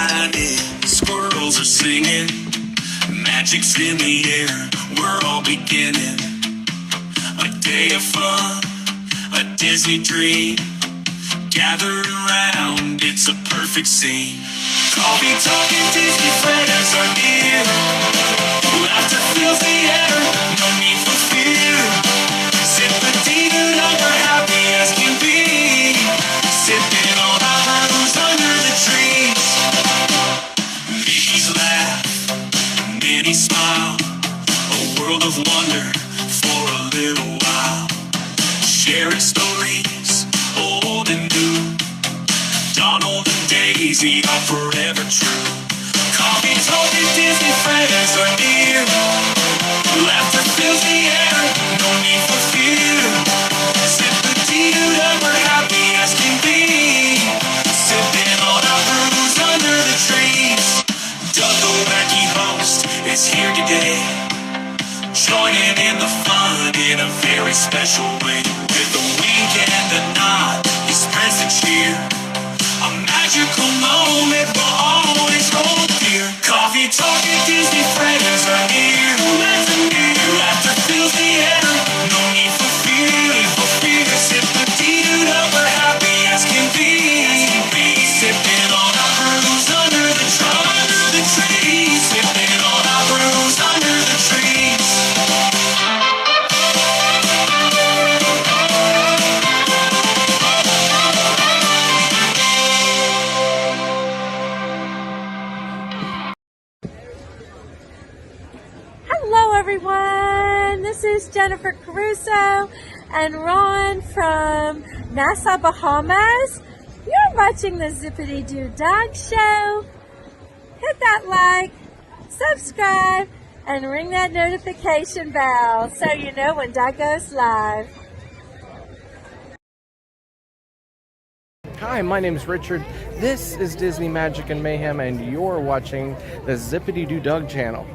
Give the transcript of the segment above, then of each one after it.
excited, squirrels are singing, magic's in the air, we're all beginning. A day of fun, a Disney dream, gathered around, it's a perfect scene. Coffee talking Disney friends are near, laughter fills the air, no need for fear. Zip-a-Dee-Doo-Doug, we're happy as can be, sipping on our brews under the trees. Mickey's laugh, Minnie smile, a world of wonder for a little while. Sharing stories, old and new, Donald and Daisy are forever true. Coffee talking Disney friends are near, laughter fills the air, no need for fear. Zip-a-Dee-Doo-Doug, we're happy as can be, sipping on our brews under the trees. Doug the wacky host is here today, joining in the fun in a very special way. With a wink and a nod, he spreads the cheer. A magical moment will always hold dear. Coffee talking Disney friends are near. Laughter fills the air, no need for fear. Zip-a-Dee-Doo-Doug, we're happy as can be. Sipping on our brews under the trees. Sipping on our brews under the trees. Hello everyone, this is Jennifer Caruso and Ron from Nassau, Bahamas. You're watching the Zip-a-Dee-Doo-Doug show. Hit that like, subscribe, and ring that notification bell so you know when Doug goes live. Hi, my name is Richard. This is Disney Magic and Mayhem, and you're watching the Zip-a-Dee-Doo-Doug channel.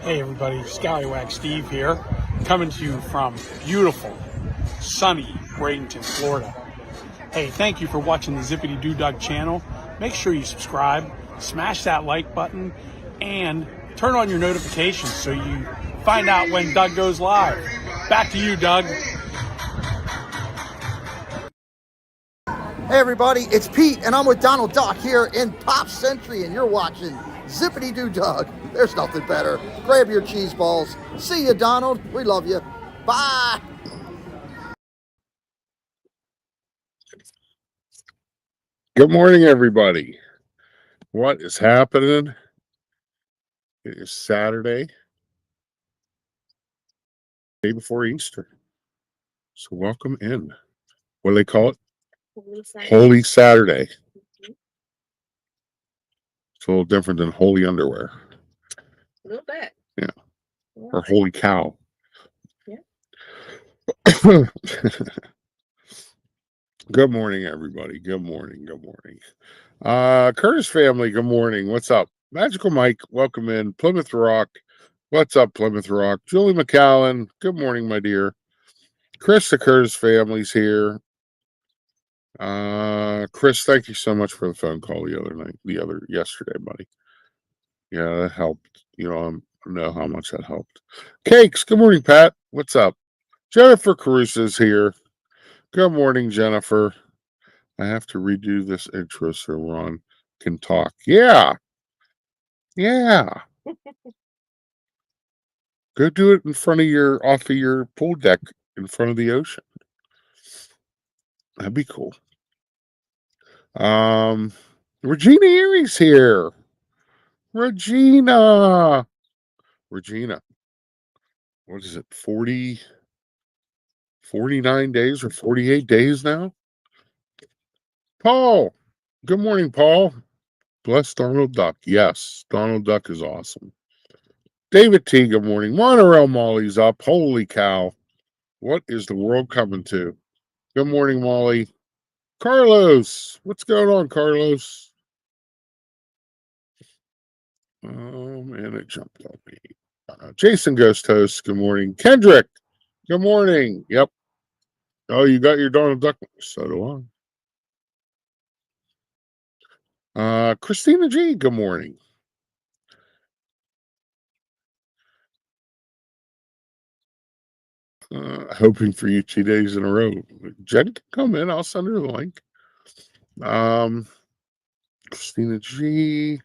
Hey everybody, Scallywag Steve here, coming to you from beautiful, sunny Bradenton, Florida. Hey, thank you for watching the Zip-a-Dee-Doo-Doug channel. Make sure you subscribe, smash that like button, and turn on your notifications so you find out when Doug goes live. Back to you, Doug. Hey everybody, it's Pete and I'm with Donald Duck here in Pop Century and you're watching Zip-a-Dee-Doo-Doug. There's nothing better. Grab your cheese balls. See you, Donald. We love you. Bye. Good morning, everybody. What is happening? It is Saturday, day before Easter. So welcome in. What do they call it? Holy Saturday. It's a little different than holy underwear. A little bit. Yeah. Or holy cow. Yeah. Good morning, everybody. Good morning. Good morning. Curtis family, good morning. What's up? Magical Mike, welcome in. Plymouth Rock. What's up, Plymouth Rock? Julie McAllen, good morning, my dear. Chris, the Curtis family's here. Chris, thank you so much for the phone call yesterday, buddy. Yeah, that helped. You know, I know how much that helped. Cakes, good morning, Pat. What's up? Jennifer Caruso's here. Good morning, Jennifer. I have to redo this intro so Ron can talk. Yeah. Yeah. Go do it off of your pool deck in front of the ocean. That'd be cool. Regina Erie's here. Regina. What is it? 49 days or 48 days now? Paul. Good morning, Paul. Bless Donald Duck. Yes, Donald Duck is awesome. David T, good morning. Monorail Molly's up. Holy cow. What is the world coming to? Good morning, Molly. Carlos. What's going on, Carlos? Oh, man, it jumped on me. Jason Ghost Host, good morning. Kendrick, good morning. Yep. Oh, you got your Donald Duck. So do I. Christina G, good morning. Hoping for you 2 days in a row. Jen can come in. I'll send her the link. Christina G,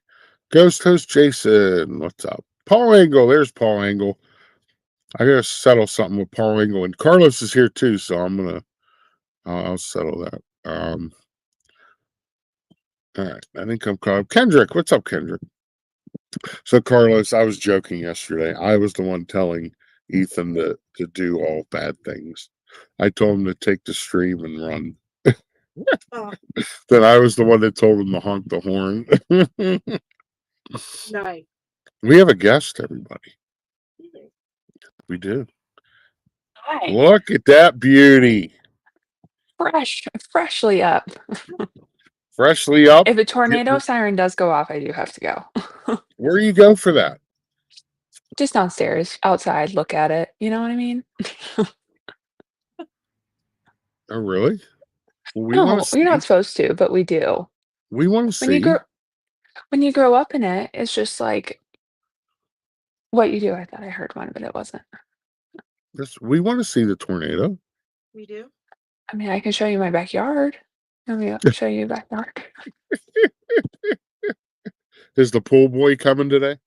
Ghost Host Jason, what's up? Paul Angle, there's Paul Angle. I gotta settle something with Paul Angle, and Carlos is here too, so I'll settle that. All right, I think I'm caught up. Kendrick, what's up, Kendrick? So Carlos, I was joking yesterday. I was the one telling Ethan to do all bad things. I told him to take the stream and run. Then I was the one that told him to honk the horn. Nice. We have a guest, everybody. We do. Hi. Look at that beauty. Freshly up. Freshly up. If a tornado siren does go off, I do have to go. Where you go for that? Just downstairs, outside, look at it. You know what I mean? Oh, really? Well, we No, want to you're see. not supposed to, but we do. We want to When you see. when you grow up in it, it's just like what you do. I thought I heard one, but it wasn't. We want to see the tornado. We do. I mean, I can show you my backyard. Let me show you backyard. Is the pool boy coming today?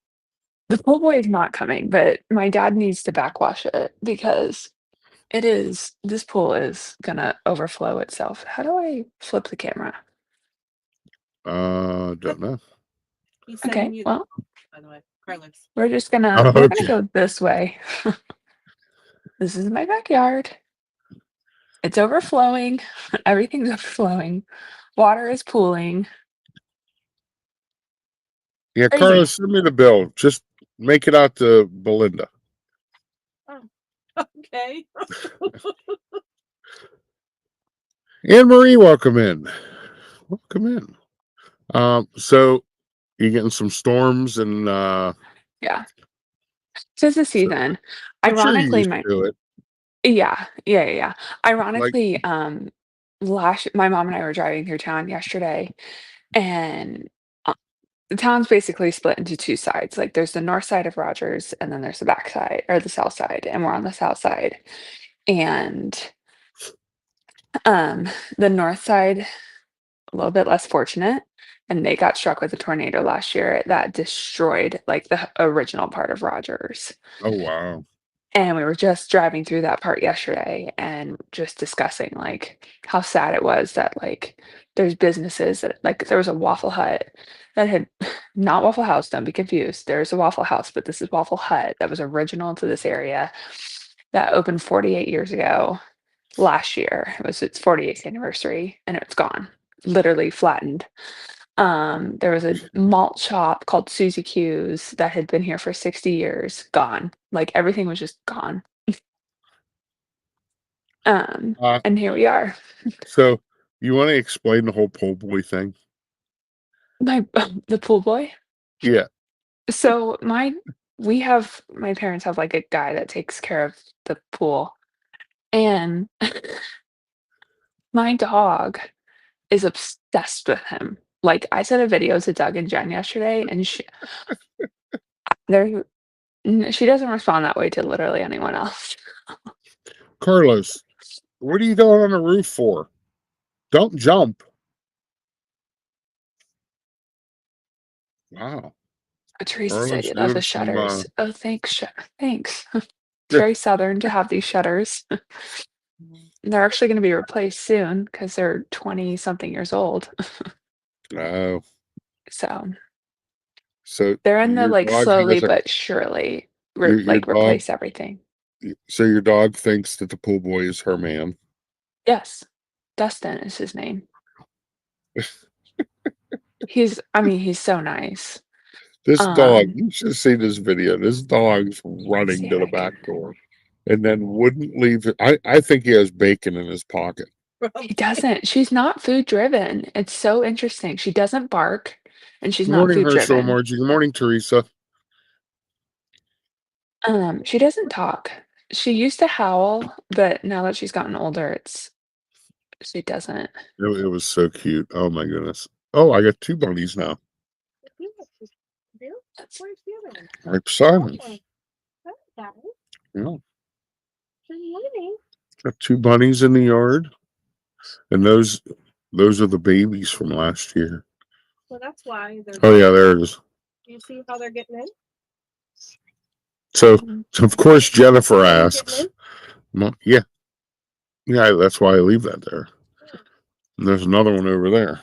The pool boy is not coming, but my dad needs to backwash it because this pool is gonna overflow itself. How do I flip the camera? Don't know. He's Okay, sending you the well, by the way. Carlos. we're Oh, gonna okay. go this way. This is my backyard. It's overflowing. Everything's overflowing. Water is pooling. Yeah, Crazy. Carlos, send me the bill. Just make it out to Belinda. Okay. Anne Marie, welcome in. Welcome in. So you getting some storms and Yeah. Tis the season. I'm sure you're Ironically, used to it. yeah. Like, Ironically, my mom and I were driving through town yesterday, and the town's basically split into two sides. Like there's the north side of Rogers, and then there's the back side or the south side, and we're on the south side. And the north side, a little bit less fortunate, and they got struck with a tornado last year that destroyed like the original part of Rogers. oh wow. And we were just driving through that part yesterday and just discussing like how sad it was that like there's businesses that like there was a Waffle Hut that had not Waffle House, don't be confused. There's a Waffle House, but this is Waffle Hut that was original to this area that opened 48 years ago last year. It was its 48th anniversary and it's gone, literally flattened. There was a malt shop called Susie Q's that had been here for 60 years, gone. Like everything was just gone. And here we are. So you want to explain the whole pool boy thing? The pool boy. Yeah. So my parents have like a guy that takes care of the pool, and my dog is obsessed with him. Like I sent a video to Doug and Jen yesterday, and she doesn't respond that way to literally anyone else. Carlos, what are you going on the roof for? Don't jump. Wow. Teresa said Carlos you love the doing some, shutters. Oh, thanks. Thanks. It's very southern to have these shutters. They're actually going to be replaced soon because they're 20 something years old. Oh. So they're in the your like dog slowly has a- but surely your dog- replace everything. So your dog thinks that the pool boy is her man. Yes. Dustin is his name. He's so nice. This dog, you should see this video. This dog's running to the back door and then wouldn't leave it. I think he has bacon in his pocket. He doesn't. She's not food driven. It's so interesting. She doesn't bark and she's Good not morning, food Herschel, driven. Margie. Good morning, Teresa. She doesn't talk. She used to howl, but now that she's gotten older, it's she doesn't. It was so cute. Oh my goodness. Oh, I got 2 bunnies now. That's Where's the other one? Right beside me. Oh, guys. Yeah. Good morning. Got 2 bunnies in the yard. And those are the babies from last year. So that's why they're. Oh yeah, there it is. Do you see how they're getting in? So of course Jennifer Are you getting asks. in? Well, yeah. Yeah, that's why I leave that there. And there's another one over there.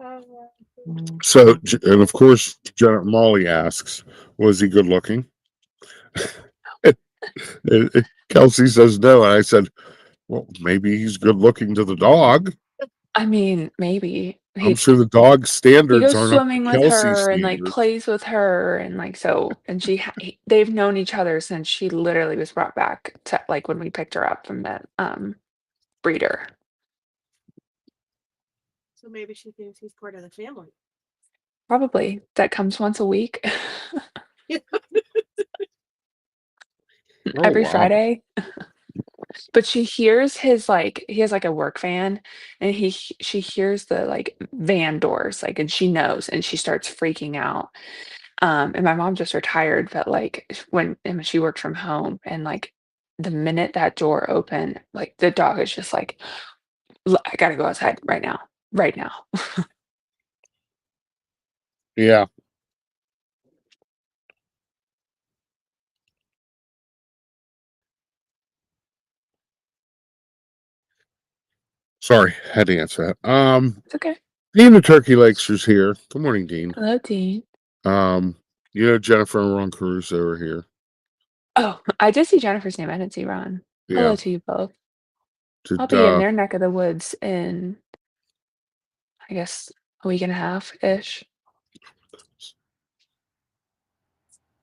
Uh, So, and of course, Molly asks, was he good looking? Kelsey says no. And I said, well, maybe he's good looking to the dog. I mean, maybe I'm sure the dog's he standards goes aren't up swimming to with Kelsey's her and like standards. plays with her and like so. And they've known each other since she literally was brought back to like when we picked her up from that breeder. so maybe she thinks he's part of the family. Probably that comes once a week, Oh, every wow. Friday. But she hears his like he has like a work van, and she hears the like van doors like, and she knows, and she starts freaking out. And my mom just retired, but like and she worked from home, and like the minute that door opened, like the dog is just like, I gotta go outside right now, right now. Yeah. Sorry, had to answer that. It's okay. Dean the Turkey Lakes is here. Good morning, Dean. Hello, Dean. Jennifer and Ron Caruso are here. Oh, I did see Jennifer's name. I didn't see Ron. Hello Yeah. to you both. I'll Did, be in their neck of the woods in, I guess, a week and a half ish.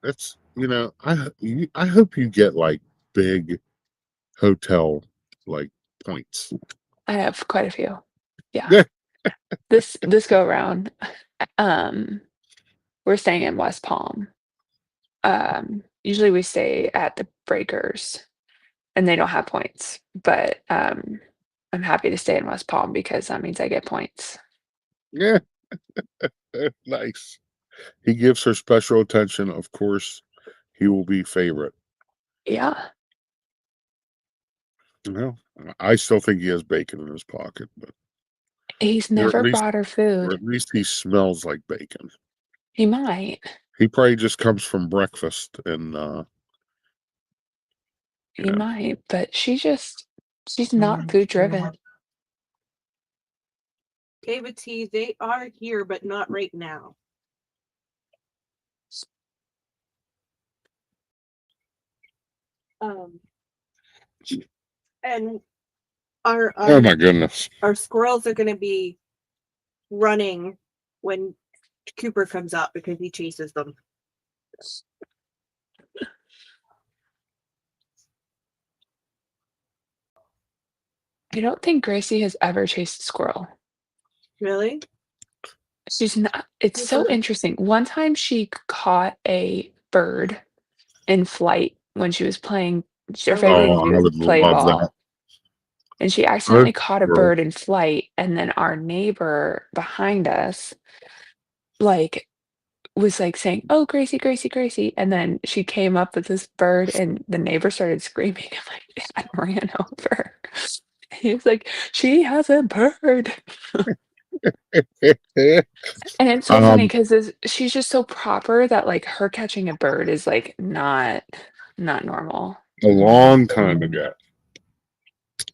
that's I hope you get like big hotel like points. I have quite a few. Yeah. Yeah. This go around, we're staying in West Palm. Usually we stay at the Breakers, and they don't have points, but I'm happy to stay in West Palm because that means I get points. Yeah. Nice. He gives her special attention. Of course, he will be favorite. Yeah. Well, I still think he has bacon in his pocket, but He's or never brought her or food. at least he smells like bacon. He might. He probably just comes from breakfast and you He know. might, but she's not food driven. David T, they are here, but not right now. And our Oh my goodness. our squirrels are going to be running when Cooper comes up because he chases them. I don't think Gracie has ever chased a squirrel. Really? She's not. It's so interesting. One time she caught a bird in flight when she was playing. Her favorite thing Oh, to I do would is play love ball. that. And she accidentally Good caught a girl. bird in flight, and then our neighbor behind us, like, was like saying, "Oh, Gracie, Gracie, Gracie," and then she came up with this bird, and the neighbor started screaming, and my dad ran over. He was like, "She has a bird." And it's so funny Um, because she's just so proper that like her catching a bird is like not normal. a long time ago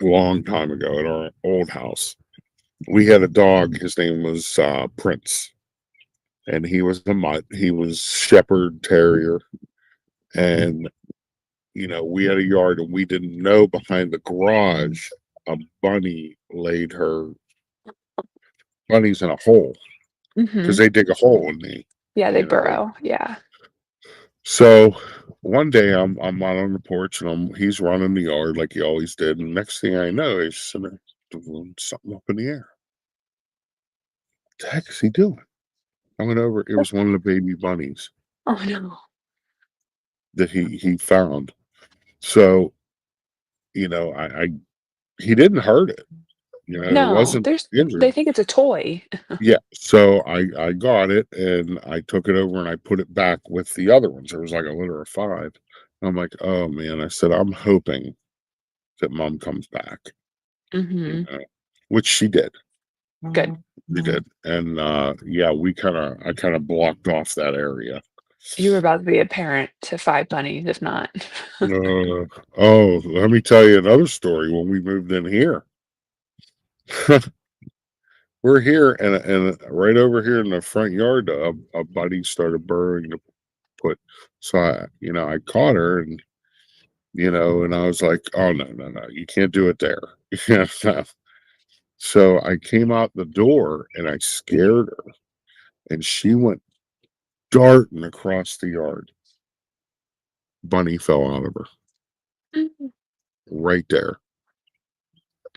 at our old house, we had a dog. His name was Prince, and he was a mutt. He was shepherd terrier, and we had a yard, and we didn't know behind the garage a bunny laid her bunnies in a hole because Hmm. they dig a hole in the Yeah, they you know burrow. Yeah. So one day I'm out on the porch, and he's running the yard like he always did, and next thing I know, he's sitting there doing something up in the air. What the heck is he doing? I went over. It was one of the baby bunnies Oh no. that he found. So I he didn't hurt it. You know, it No, wasn't injured. they think it's a toy. Yeah, so I got it and I took it over and I put it back with the other ones. There was like a litter of 5. I'm like, oh man, I said, I'm hoping that mom comes back, you Hmm. know, which she did. Good. She did. And yeah, I kind of blocked off that area. You were about to be a parent to 5 bunnies, if not. Oh, let me tell you another story when we moved in here. We're here and right over here in the front yard, a buddy started burrowing to put. So I caught her and and I was like, oh no, you can't do it there. Yeah. So I came out the door and I scared her, and she went darting across the yard. Bunny fell out of her Mm, right there.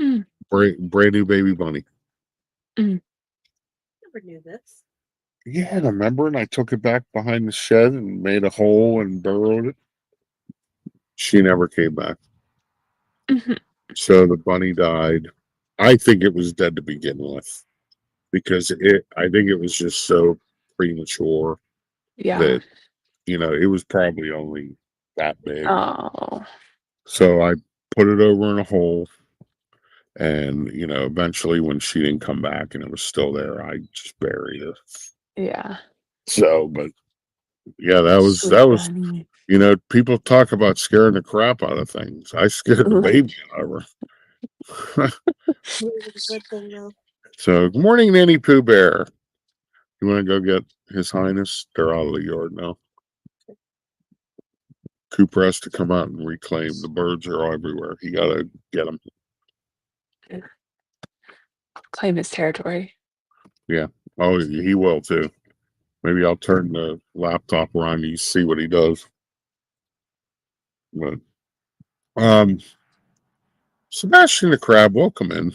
mm, Brand new baby bunny. mm. Never knew this. Yeah, remember? And I took it back behind the shed and made a hole and burrowed it. She never came back. Mhm. So the bunny died. I think it was dead to begin with because I think it was just so premature Yeah. that, it was probably only that big. Oh, So I put it over in a hole. And, eventually when she didn't come back and it was still there, I just buried it. yeah. So, but yeah, that was, Sweet bunny. people talk about scaring the crap out of things. I scared the baby out of her. Good thing though. So, good morning, Nanny Pooh Bear. You want to go get His Highness? They're out of the yard now. Cooper has to come out and reclaim. The birds are everywhere. He got to get them. Claim his territory. Yeah. Oh, he will too. Maybe I'll turn the laptop around and you see what he does. But, Sebastian the Crab, welcome in.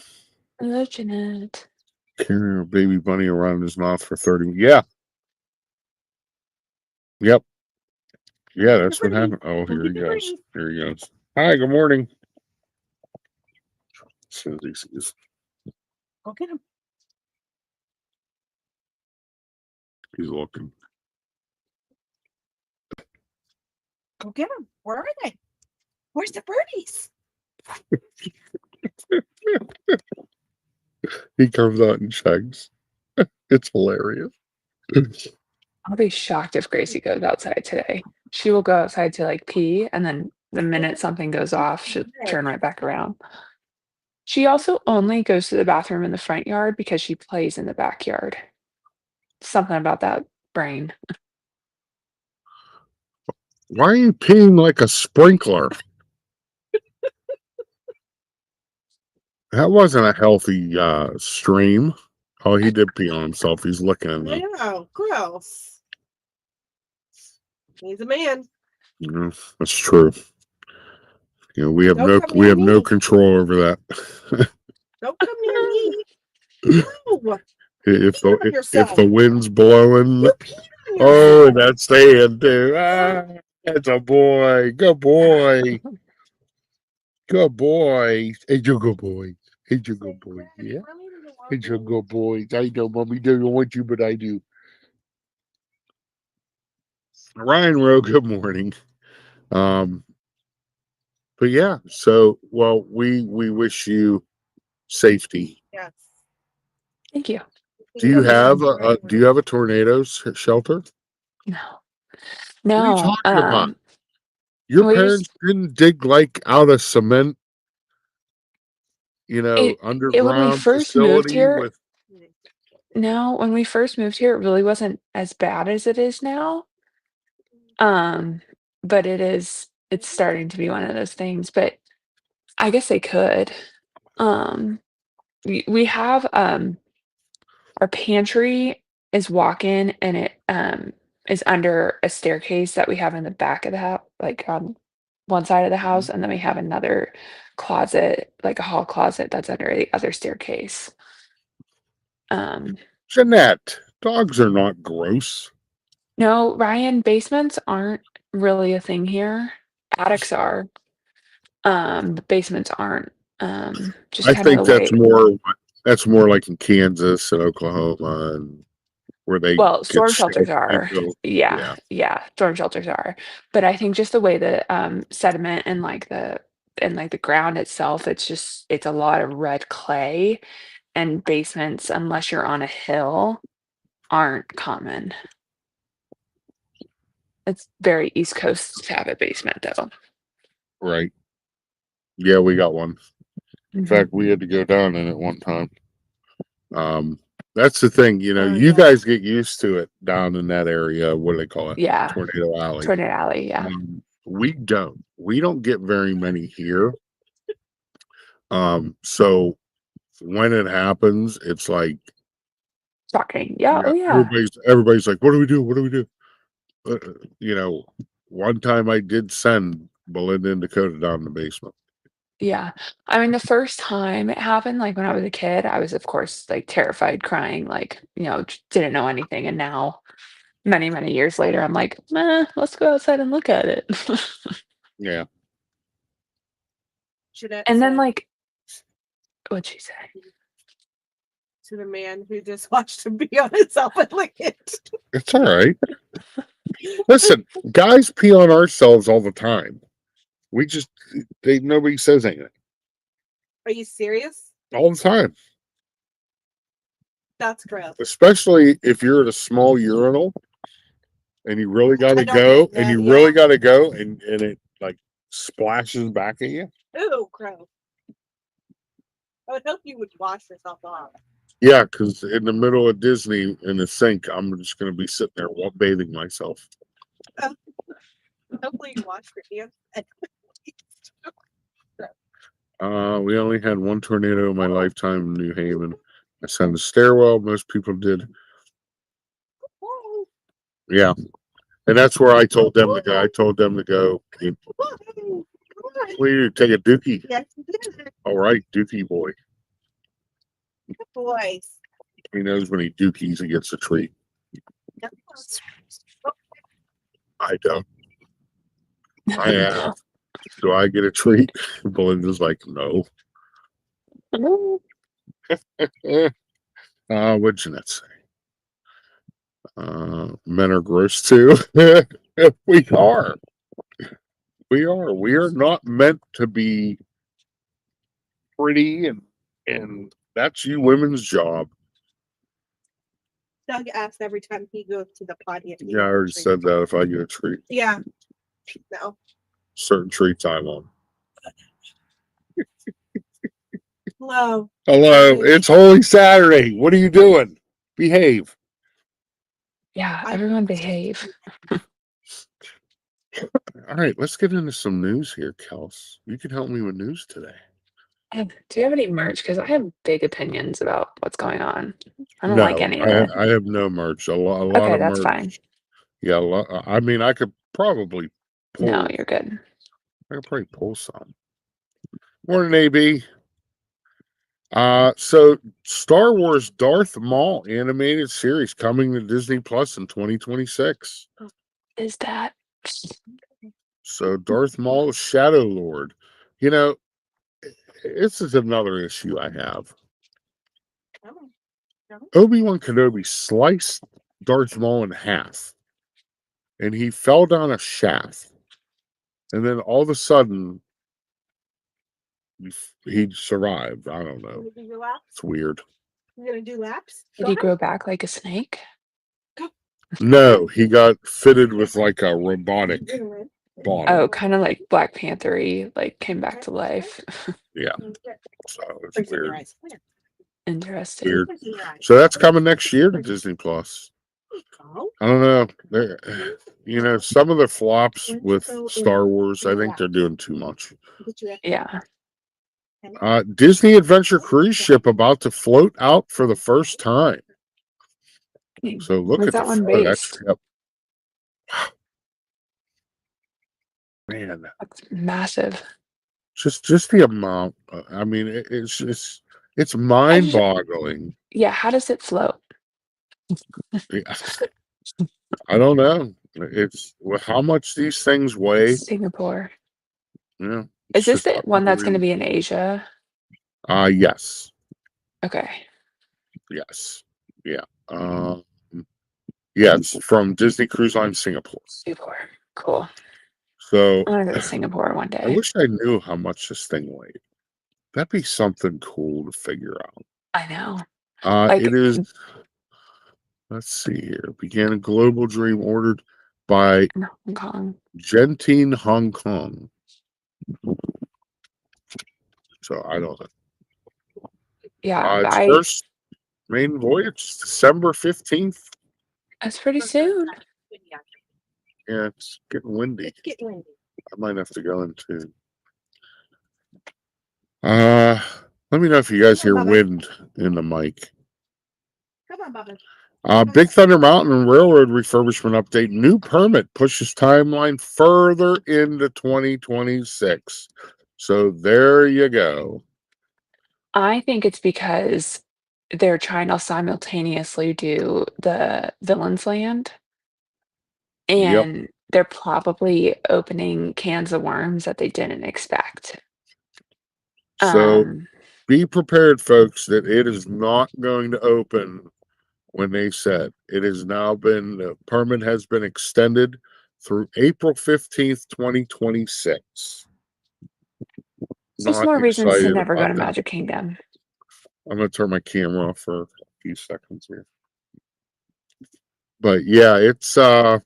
Hello, Jeanette. Carrying a baby bunny around his mouth for 30 minutes. Yeah. Yep. Yeah, that's what happened. Oh, here he goes. Here he goes. Hi, good morning. As soon as he sees. Go get him. He's looking. Go get him. Where are they? Where's the birdies? He comes out and checks. It's hilarious. I'll be shocked if Gracie goes outside today. She will go outside to like pee, and then the minute something goes off, she'll turn right back around. She also only goes to the bathroom in the front yard because she plays in the backyard. Something about that brain. Why are you peeing like a sprinkler? That wasn't a healthy stream. Oh, he did pee on himself. He's looking at me. No, gross. He's a man. Yeah, that's true. We have Don't come we near have no me. control over that. Don't come near me. No. if Pee on the yourself. wind's blowing, You pee on oh, yourself. that's the hand too. Ah, that's a boy. Good boy. Good boy. Hey, you good boy. Hey, you good boy. Yeah. Hey, you good boy. I know, mommy doesn't want you, but I do. Ryan Rowe, good morning. But yeah, so we wish you safety. Yes. Thank you. Do you have a tornado shelter? No. What are you No. talking about? Your we parents just didn't dig like out of cement, it when we underground first moved facility here, with. no, when we first moved here, it really wasn't as bad as it is now. But it's starting to be one of those things, but I guess they could. Um, we have, our pantry is walk-in and it, is under a staircase that we have in the back of the house, like on one side of the house, and then we have another closet, like a hall closet that's under the other staircase. Jeanette, dogs are not gross. No, Ryan, basements aren't really a thing here. Attics are. But basements aren't. Just I kind of think the way. that's more like in Kansas and Oklahoma and where they Well, get storm shelters sheltered are. into. Yeah, Yeah, yeah, storm shelters are. But I think just the way the sediment and like the ground itself, it's a lot of red clay, and basements, unless you're on a hill, aren't common. It's very East Coast to have a basement though. right. Yeah, we got one. In Mhm. fact, we had to go down in it one time. That's the thing, you Oh, you yeah. guys get used to it down in that area. What do they call it? Yeah, Tornado Alley. Tornado Alley, yeah. We don't. We don't get very many here. So when it happens, it's like, Shocking. Yeah, yeah, oh yeah. everybody's like, what do we do? What do we do? One time I did send Belinda and Dakota down in the basement. Yeah. I mean, the first time it happened, like when I was a kid, I was of course like terrified, crying, like, didn't know anything. And now, many, many years later, I'm like, let's go outside and look at it. Yeah. Jeanette And then said like, what'd she say? to the man who just watched him be on himself and lick it. It's all right. Listen, guys pee on ourselves all the time. Nobody says anything. Are you serious? All the time. That's gross. Especially if you're at a small urinal and you really gotta don't go like and that, you yeah. really gotta go and it like splashes back at you. Ooh, gross. I would hope you would wash yourself off. Yeah, because in the middle of Disney in the sink, I'm just gonna be sitting there bathing myself. Hopefully you wash your hands. We only had one tornado in my lifetime in New Haven. I sent a stairwell, most people did. Yeah. And that's where I told them to go. I told them to go. Will you take a dookie? Yes, you did. All right, dookie boy. Good boys. He knows when he dookies, he gets a treat. I don't. I asked, do I get a treat? Belinda's like, no. What'd Jeanette say? Men are gross too. We are. We are. We are not meant to be pretty, and that's you women's job. Doug asks every time he goes to the potty. If he Yeah, I gets a already treat. said that if I get a treat. Yeah. No. Certain treats I want. Hello. Hello, it's Holy Saturday. What are you doing? Behave. Yeah, everyone behave. All right, let's get into some news here, Kels. You can help me with news today. Do you have any merch? Because I have big opinions about what's going on. I don't like any of it. I have no merch. A lot Okay, of that's merch. fine. Yeah, I mean, I could probably pull. No, you're good. I could probably pull some. Morning, AB. So Star Wars Darth Maul animated series coming to Disney Plus in 2026. Is that? So Darth Maul is Shadow Lord. This is another issue I have. Obi-Wan Kenobi sliced Darth Maul in half, and he fell down a shaft. And then all of a sudden, he survived. I don't know. Do your laps? It's weird. You gonna do laps? Did he grow back like a snake? No, he got fitted with like a robotic body. Oh, kind of like Black Panther-y, like came back to life. Yeah. So it's weird. Interesting. Weird. So that's coming next year to Disney Plus. I don't know. Some of the flops with Star Wars, I think they're doing too much. Yeah. Disney Adventure cruise ship about to float out for the first time. So look Where's at that one photo. based? Man, That's massive. just the amount. I mean, it's mind-boggling. Yeah, how does it float? Yeah. I don't know. It's how much these things weigh. Singapore. Yeah. Is this It's the one that's going to unbelievable. be in Asia? Yes. Okay. Yes. Yeah. Yeah, it's from Disney Cruise Line Singapore. Singapore. Cool. So I want to go to Singapore one I day. wish I knew how much this thing weighed. That'd be something cool to figure out. I know. It Like, is, let's see here. Began a global dream ordered by in Hong Kong. Genting Hong Kong. So I don't know. Yeah, Its first main voyage, December 15th. that's pretty soon. Yeah, it's getting windy. It's getting windy. I might have to go into. Let me know if you guys hear wind in the mic. Come on, Bubba. Big Thunder Mountain Railroad refurbishment update. New permit pushes timeline further into 2026. So there you go. I think it's because they're trying to simultaneously do the Villains Land, Yep. and they're probably opening cans of worms that they didn't expect. So be prepared, folks, that it is not going to open when they said. It has now been, the permit has been extended through April 15th, 2026. Just Not more reasons to excited never go about to that. Magic Kingdom. I'm going to turn my camera off for a few seconds here. But yeah, it's, I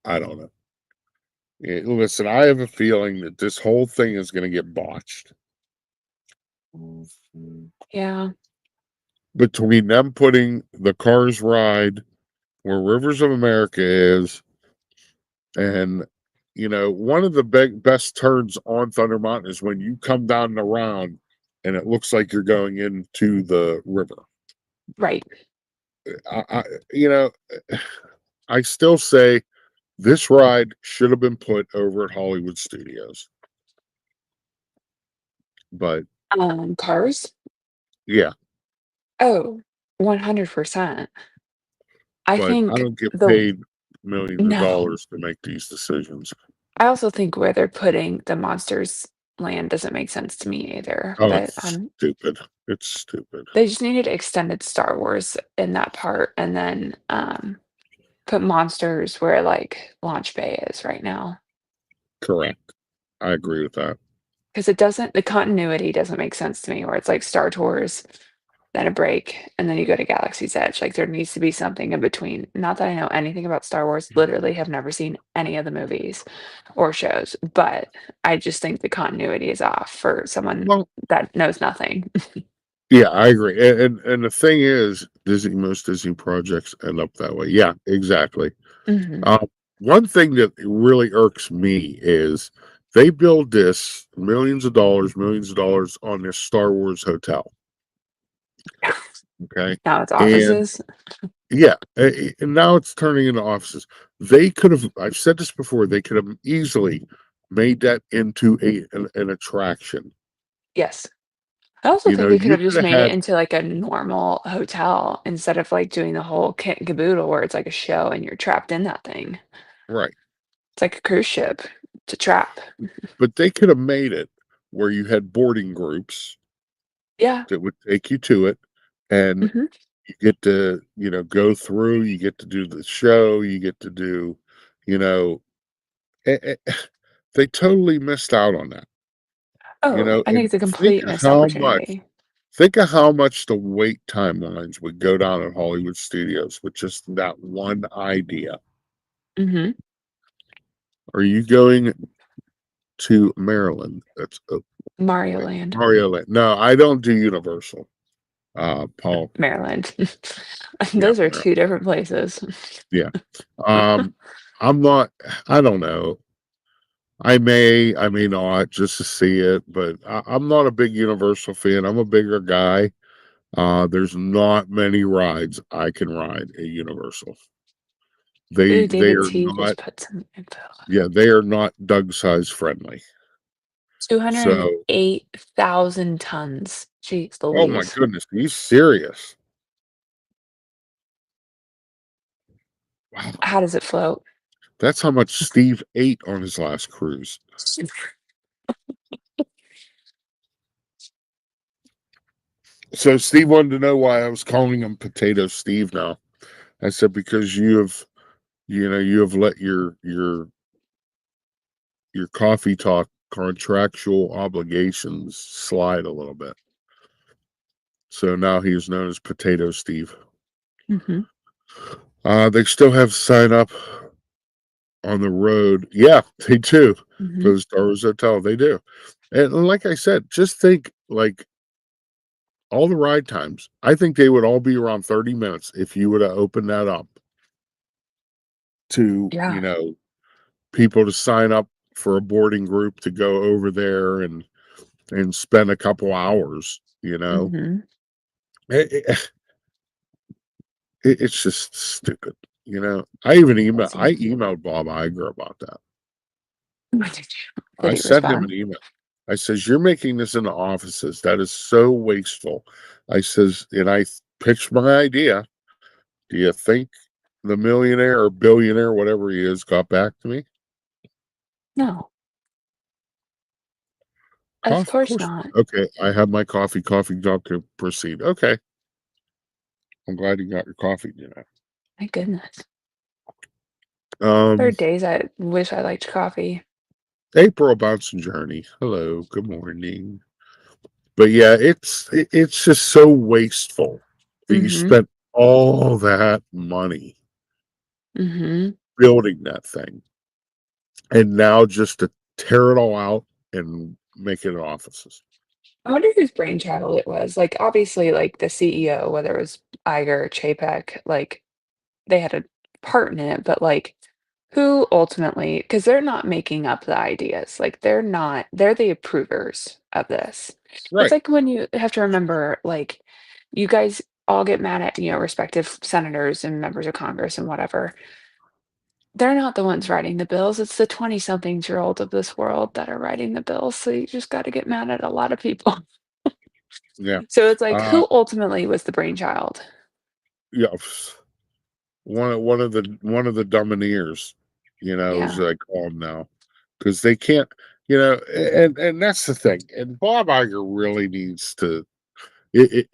don't know. Listen, I have a feeling that this whole thing is going to get botched. Yeah. Between them putting the Cars ride where Rivers of America is, and one of the best turns on Thunder Mountain is when you come down the round and it looks like you're going into the river. Right. I I still say this ride should have been put over at Hollywood Studios. But Cars? yeah, Oh, 100%. I but I think don't get the paid millions of no. dollars to make these decisions. I also think where they're putting the Monsters Land doesn't make sense to me either, Oh, but, it's stupid. It's stupid. they just needed extended Star Wars in that part and then, put Monsters where, like, Launch Bay is right now. Correct. I agree with that. Because the continuity doesn't make sense to me where it's like Star Tours, then a break, and then you go to Galaxy's Edge. Like, there needs to be something in between. Not that I know anything about Star Wars, literally have never seen any of the movies or shows, but I just think the continuity is off for someone Well, that knows nothing. yeah, I agree. And the thing is, most Disney projects end up that way. Yeah, exactly. Mhm. One thing that really irks me is they build this millions of dollars on this Star Wars hotel. Okay. Now it's And offices. yeah, and now it's turning into offices. They could have, I've said this before, they could have easily made that into an attraction. Yes. I also think they could You have could just have made it had, into, like, a normal hotel instead of, like, doing the whole kit and caboodle where it's like a show and you're trapped in that thing. right. It's like a cruise ship. It's a trap. But they could have made it where you had boarding groups Yeah. that would take you to it, and Mhm. you get to, go through, you get to do the show, you get to do, you know, they totally missed out on that, Oh, I think and it's a complete missed opportunity. think of how much the wait timelines would go down at Hollywood Studios with just that one idea. Mhm. Are you going to Maryland? That's Mario wait, Land, Mario Land. No, I don't do Universal. Paul. Maryland. Yeah, Those are 2 different places. yeah. Um, I'm not. I don't know. I may not, just to see it, but I'm not a big Universal fan. I'm a bigger guy. There's not many rides I can ride at Universal. Ooh, They David are T not. just put some info. Yeah, they are not Doug size friendly. So, 208,000 tons. Jeez oh my Louise. goodness, are you serious? Wow, How does it float? that's how much Steve ate on his last cruise. So Steve wanted to know why I was calling him Potato Steve now. I said because you have let your coffee talk contractual obligations slide a little bit. So now he is known as Potato Steve. Mm-hmm. They still have sign up on the road. Yeah, they do. Mm-hmm. For the Star Wars Hotel, they do. And like I said, just think like all the ride times. I think they would all be around 30 minutes if you would have opened that up to, Yeah. people to sign up for a boarding group to go over there and spend a couple hours, Mm-hmm. It- it- it's just stupid. I even emailed Bob Iger about that. What did you? Did I he sent him an respond? email. I says, "You're making this into offices. That is so wasteful." I says, and I pitched my idea. Do you think the millionaire or billionaire, whatever he is, got back to me? No, of Of course course. not. Okay, I have my coffee. Coffee doctor proceed. Okay, I'm glad you got your coffee. My goodness. There are Um, days I wish I liked coffee. April bouncing journey. Hello, good morning. But yeah, it's just so wasteful that you Mm-hmm. spent all that money Mm-hmm. building that thing, and now just to tear it all out and make it offices. I wonder whose brainchild it was. Like, obviously, like the CEO, whether it was Iger or Chapek, like they had a part in it, but like who ultimately, because they're not making up the ideas. Like they're the approvers of this. It's Right. like when you have to remember, like, you guys all get mad at, respective senators and members of Congress and whatever. They're not the ones writing the bills. It's the 20-somethings-year-old of this world that are writing the bills. So you just got to get mad at a lot of people. Yeah. So it's like, Uh who ultimately was the brainchild? yeah. One of the Domineers, as Yeah. I call them now. Because they can't, and that's the thing. And Bob Iger really needs to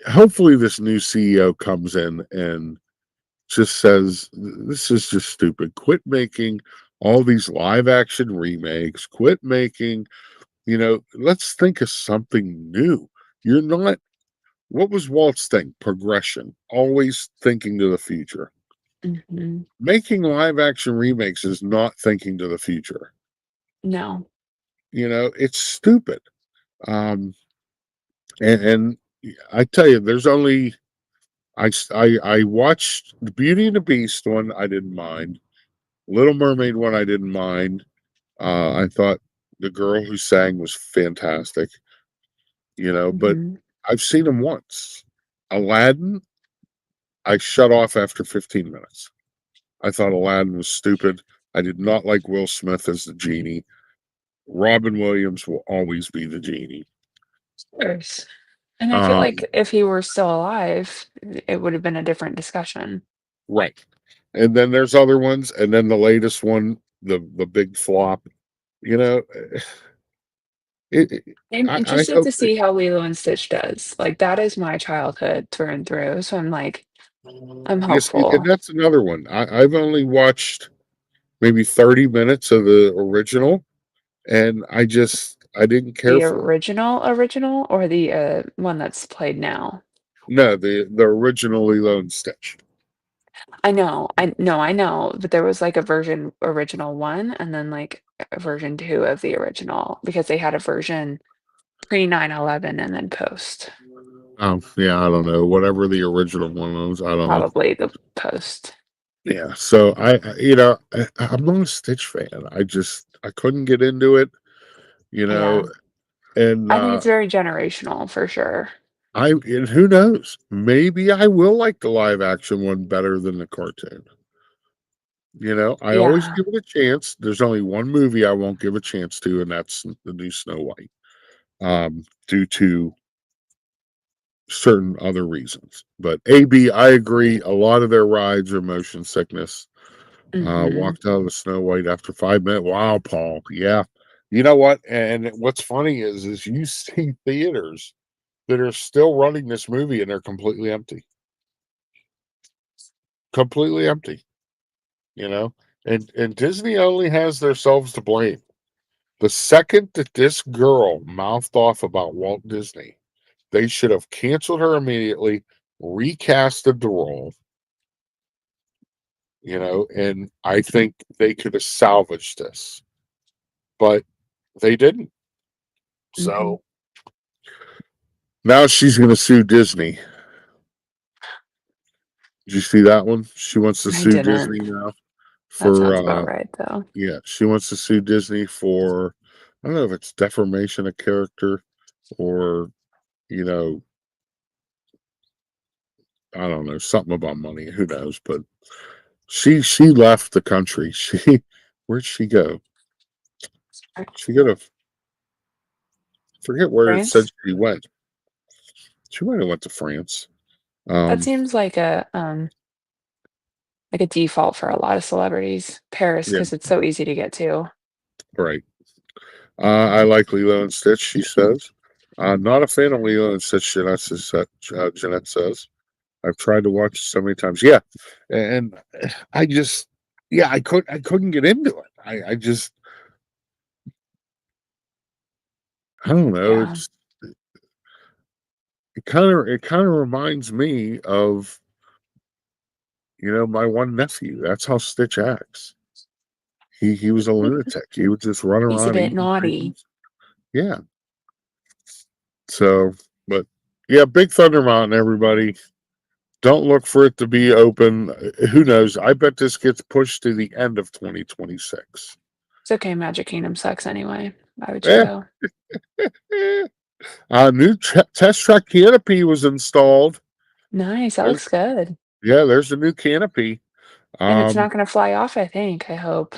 hopefully this new CEO comes in and just says this is just stupid. Quit making all these live action remakes. Quit making, let's think of something new. You're not what was Walt's thing? Progression. Always thinking to the future. Hmm. Making live action remakes is not thinking to the future. No. It's stupid. Um and I tell you, there's only I watched the Beauty and the Beast one. I didn't mind. Little Mermaid one. I didn't mind. I thought the girl who sang was fantastic. But Hmm. I've seen them once. Aladdin. I shut off after 15 minutes. I thought Aladdin was stupid. I did not like Will Smith as the genie. Robin Williams will always be the genie. Of course. And I feel Um, like if he were still alive, it would have been a different discussion. right. And then there's other ones, and then the latest one, the big flop. You know, it, it- I'm I interested hope to see how Lilo and Stitch does. Like, that is my childhood through and through. So I'm like, I'm you see, and hopeful. that's another one. I've only watched maybe 30 minutes of the original, and I didn't care The for it. original, or the one that's played now? No, the original Lilo and Stitch. I know, but there was like a original one, and then like a version two of the original because they had a version pre 9/11 and then post. Oh yeah, I don't know. Whatever the original one was, I don't know. Probably the post. Yeah, so I'm not a Stitch fan. I couldn't get into it, you know, Yeah. and I think it's very generational for sure. and who knows? Maybe I will like the live action one better than the cartoon. I always Yeah. give it a chance. There's only one movie I won't give a chance to, and that's the new Snow White. Due to certain other reasons. But AB, I agree. A lot of their rides are motion sickness. Mhm. Walked out of the Snow White after 5 minutes. Wow, Paul. Yeah. You know what? And what's funny is you see theaters that are still running this movie and they're completely empty. Completely empty. You know? And Disney only has themselves to blame. The second that this girl mouthed off about Walt Disney, they should have canceled her immediately, recasted the role, and I think they could have salvaged this. But they didn't. So now she's going to sue Disney. Did you see that one? She wants to I sue didn't. Disney now That for, sounds about right, though. yeah, she wants to sue Disney for, I don't know if it's defamation of character or, I don't know, something about money. Who knows? But she left the country. Where'd she go? She go to, forget where it said France? she went. She might have went to France. That seems like a default for a lot of celebrities. Paris, Yeah, because it's so easy to get to. right. I like Lilo and Stitch, she says. Not a fan of Lilo and Stitch, Jeanette says. I've tried to watch it so many times. Yeah. And I just, yeah, I couldn't get into it. I don't know. Yeah. It kind of reminds me of, my one nephew. That's how Stitch acts. He was a lunatic. He would just run He's a around bit eating naughty. things. Yeah. So, but yeah, Big Thunder Mountain, everybody. Don't look for it to be open. Who knows? I bet this gets pushed to the end of 2026. It's okay, Magic Kingdom sucks anyway. Why would you Eh, go? new test track canopy was installed. Nice, that There's, looks good. yeah, there's a new canopy. And it's Um, not gonna fly off, I think, I hope.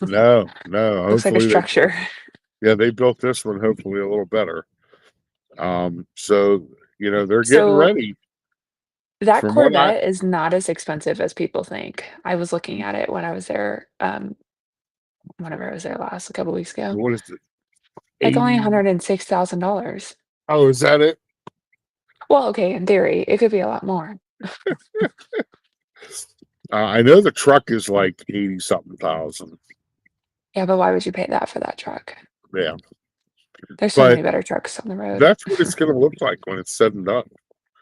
no. Looks like a Hopefully structure. they built this one hopefully a little better. So they're getting So ready. that From what I Corvette is not as expensive as people think. I was looking at it when I was there, whenever I was there last, a couple weeks ago. what is it? Like only 80. $106,000. Oh, is that it? Well, okay, in theory, it could be a lot more. I know the truck is like 80 something thousand. Yeah, but why would you pay that for that truck? Yeah. There's so But many better trucks on the road. that's what it's going to look like when it's said and done.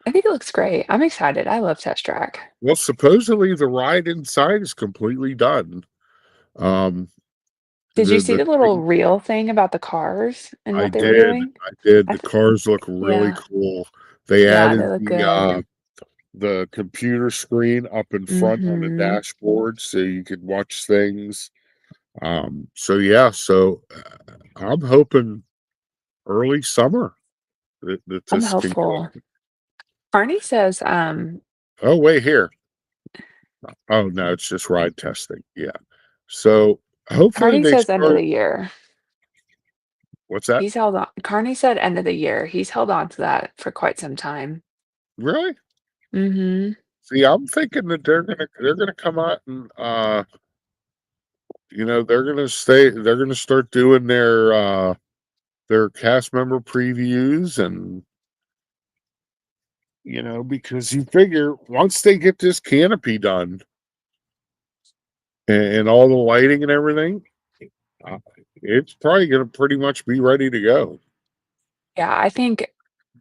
I think it looks great. I'm excited. I love Test Track. Well, supposedly the ride inside is completely done. Um, Did you see the the little thing reel thing about the cars and I what they were did, doing? I did. I The th- cars look really yeah, cool. They yeah, they added look good. the computer screen up in front on the Mm-hmm. dashboard so you could watch things. So yeah, I'm hoping early summer that I'm this can hopeful. go. Carney says, Oh, wait here. Oh no, it's just ride testing. Yeah. So hopefully Carney they says end of start. the year. What's that? He's held on. Carney said end of the year. He's held on to that for quite some time. Really? Mm-hmm. See, I'm thinking that they're gonna come out and they're gonna start doing their cast member previews and because you figure once they get this canopy done and all the lighting and everything, uh, it's probably gonna pretty much be ready to go. Yeah, I think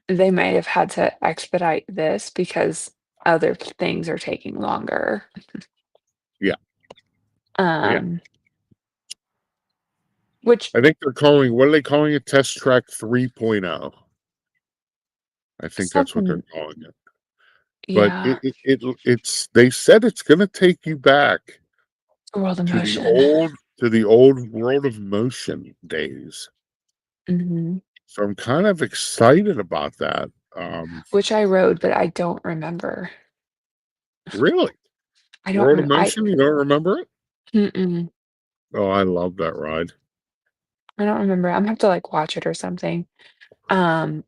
they might have had to expedite this because other things are taking longer. Yeah, yeah. Um, which I think they're calling what are they calling it? Test Track 3.0. I think that's what they're something, calling it. But yeah, it's they said it's going to take you back World of to the Motion. old World of Motion days. Hmm. So I'm kind of excited about that. Which I rode, but I don't remember. Really, I don't World of remember. Motion, you don't remember it? Mm-mm. Oh, I love that ride. I don't remember. I'm gonna have to like watch it or something. Um,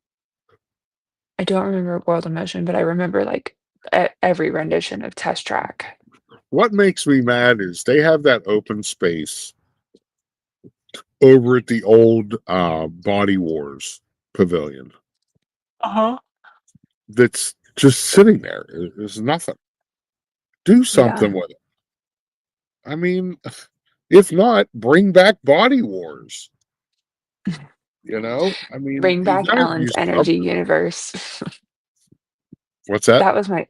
I don't remember World of Motion, but I remember like every rendition of Test Track. What makes me mad is they have that open space over at the old Body Wars pavilion. Uh-huh. that's just sitting there. There's nothing. Do something Yeah. with it. I mean, if not, bring back Body Wars. I mean, Bring you back gotta do Ellen's Energy something. Universe. What's that? That was my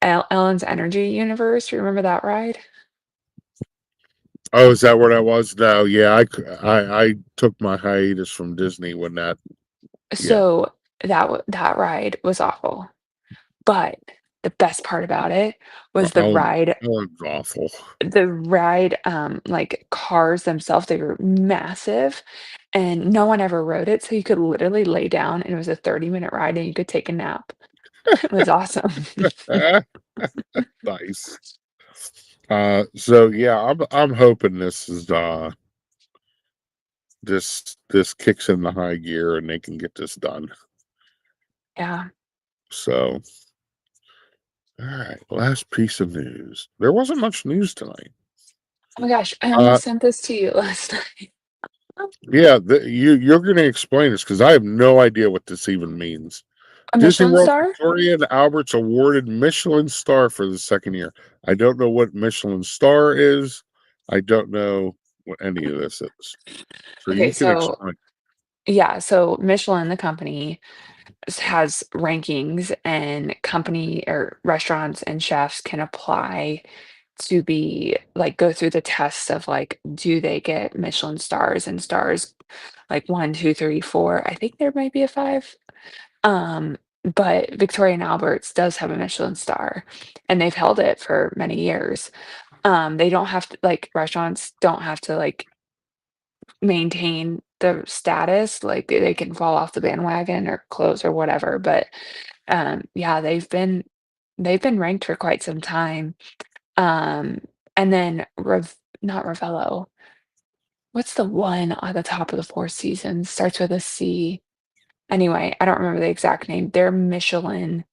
Ellen's Energy Universe. Remember that ride? Oh, is that where that was? No, yeah, I took my hiatus from Disney when that. Yeah, So that ride was awful. But the best part about it well, was Ellen's awful. like cars themselves, they were massive and no one ever rode it. So you could literally lay down and it was a 30-minute ride and you could take a nap. It was awesome. Nice. So yeah, I'm hoping this kicks in the high gear and they can get this done. Yeah. So, all right, last piece of news. There wasn't much news tonight. Oh my gosh, I Uh, almost sent this to you last night. yeah, you're going to explain this because I have no idea what this even means. A Disney Michelin World star? Victoria and Albert's awarded Michelin star for the second year. I don't know what Michelin star is. I don't know what any of this is. So Okay, you can so explain. yeah, so Michelin, the company, has rankings and company or restaurants and chefs can apply to be like go through the tests of like do they get Michelin stars and stars like 1, 2, 3, 4. I think there might be a 5. Um, but Victoria and Albert's does have a Michelin star and they've held it for many years. They don't have to like restaurants don't have to like maintain the status, like they can fall off the bandwagon or close or whatever. But yeah, they've been ranked for quite some time. Um, and then not Ravello. What's the one at the top of the Four Seasons? Starts with a C. Anyway, I don't remember the exact name. They're Michelin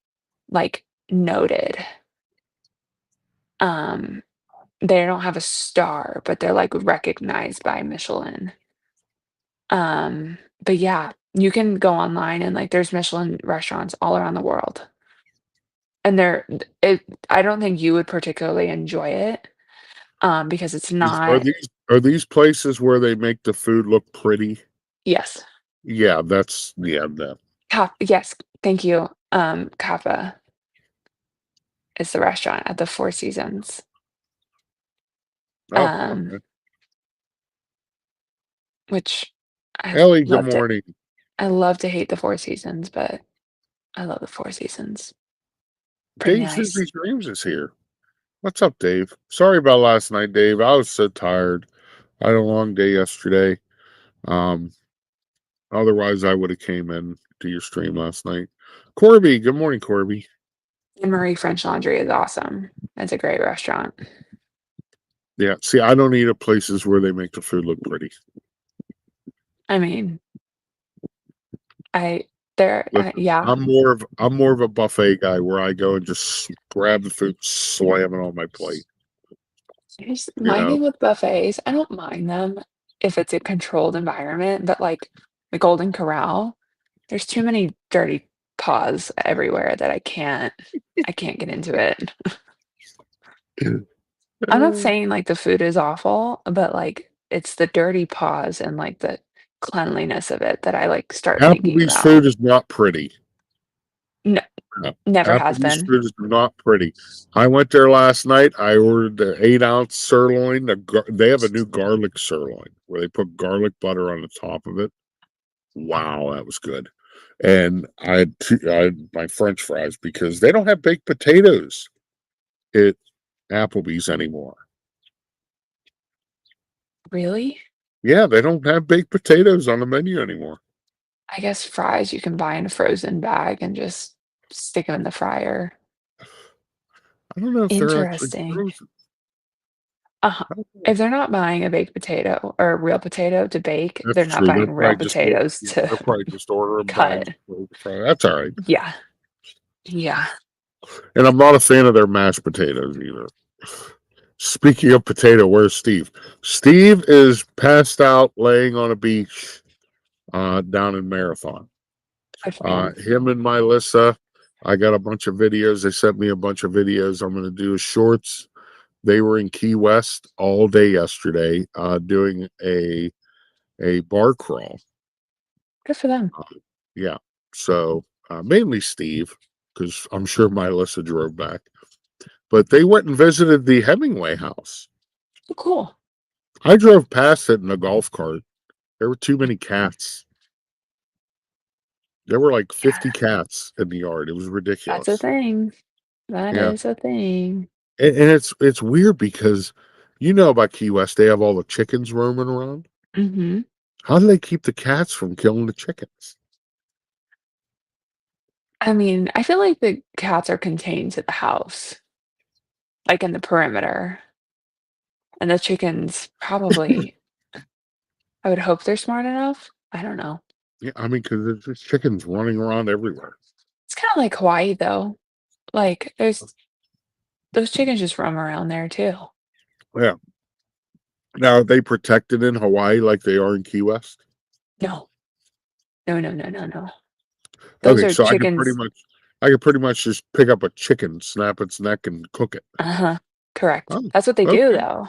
like noted. Um, they don't have a star, but they're like recognized by Michelin. But yeah, you can go online and like there's Michelin restaurants all around the world. And I don't think you would particularly enjoy it, because it's Is, are not. these are these places where they make the food look pretty? Yes. Yeah, that's that. Yes, thank you. Kappa is the restaurant at the Four Seasons. Oh, Um, okay. which I Ellie, good love to morning. I love to hate the Four Seasons, but I love the Four Seasons. Pretty Dave's nice. Disney Dreams is here. What's up, Dave? Sorry about last night, Dave. I was so tired. I had a long day yesterday. Um, Otherwise I would have came in to your stream last night. Corby, good morning, Corby. And Marie French Laundry is awesome. It's a great restaurant. Yeah, see, I don't eat at places where they make the food look pretty. I mean, I there Listen, yeah. I'm more of a buffet guy where I go and just grab the food, slam it on my plate. Here's You my know, thing with buffets, I don't mind them if it's a controlled environment, but like the Golden Corral, there's too many dirty paws everywhere that I can't get into it. I'm not saying like the food is awful, but like it's the dirty paws and like the cleanliness of it that I like start thinking Applebee's about. food is not pretty. No, No. never has Applebee's been. food is not pretty. I went there last night. I ordered the 8-ounce sirloin. They have a new garlic sirloin where they put garlic butter on the top of it. Wow, that was good. And I had my French fries because they don't have baked potatoes at Applebee's anymore. Really? Yeah, they don't have baked potatoes on the menu anymore. I guess fries you can buy in a frozen bag and just stick them in the fryer. I don't know if they're actually Interesting. frozen. Uh-huh. I don't know. If they're not buying a baked potato or a real potato to bake, they're That's not true. buying real potatoes They'll to probably just order them by cut. That's all right. Yeah. Yeah. And I'm not a fan of their mashed potatoes either. Speaking of potato, where's Steve? Steve is passed out laying on a beach down in Marathon. Good for him. Him and Melissa. I got a bunch of videos. They sent me a bunch of videos. I'm going to do shorts. They were in Key West all day yesterday, doing a bar crawl. Good for them. Yeah. So mainly Steve, because I'm sure Melissa drove back. But they went and visited the Hemingway house. Oh, cool. I drove past it in a golf cart. There were too many cats. There were like 50 cats in the yard. It was ridiculous. That's a thing. That is a thing. And it's weird because you know about Key West, they have all the chickens roaming around. Mm-hmm. How do they keep the cats from killing the chickens? I mean, I feel like the cats are contained to the house, like in the perimeter. And the chickens probably, I would hope they're smart enough. I don't know. Yeah, I mean, because there's just chickens running around everywhere. It's kind of like Hawaii, though. Like, those chickens just roam around there, too. Yeah. Now, are they protected in Hawaii like they are in Key West? No. No, no, no, no, no. Those Okay, are so I chickens. could pretty much just pick up a chicken, snap its neck, and cook it. Uh-huh. Correct. Oh, That's what they do, okay. though.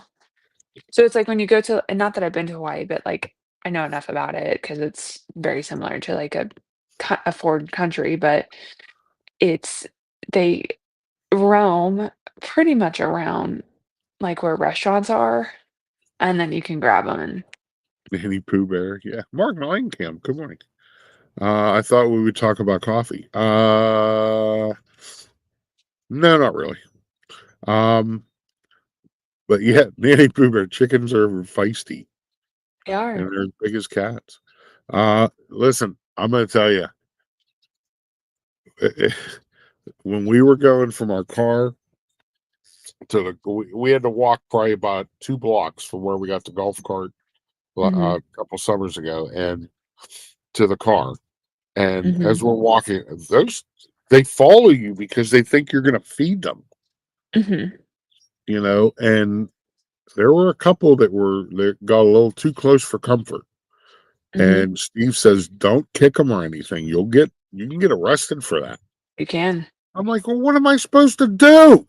So it's like when you go to, and not that I've been to Hawaii, but like I know enough about it because it's very similar to like a foreign country, but it's they roam pretty much around like where restaurants are, and then you can grab them and Winnie Pooh Bear. Yeah. Mark Langkamp, good morning. I thought we would talk about coffee. No, not really. But yeah, Nanny Pooh Bear chickens are feisty they are. and they're as big as cats. Listen, I'm gonna tell you, when we were going from our car to we had to walk probably about 2 blocks from where we got the golf cart Mhm, a couple summers ago and to the car. And mhm, as we're walking, they follow you because they think you're going to feed them, mhm, and there were a couple that got a little too close for comfort. mhm. And Steve says, "Don't kick them or anything. You can get arrested for that." You can. I'm like, "Well, what am I supposed to do?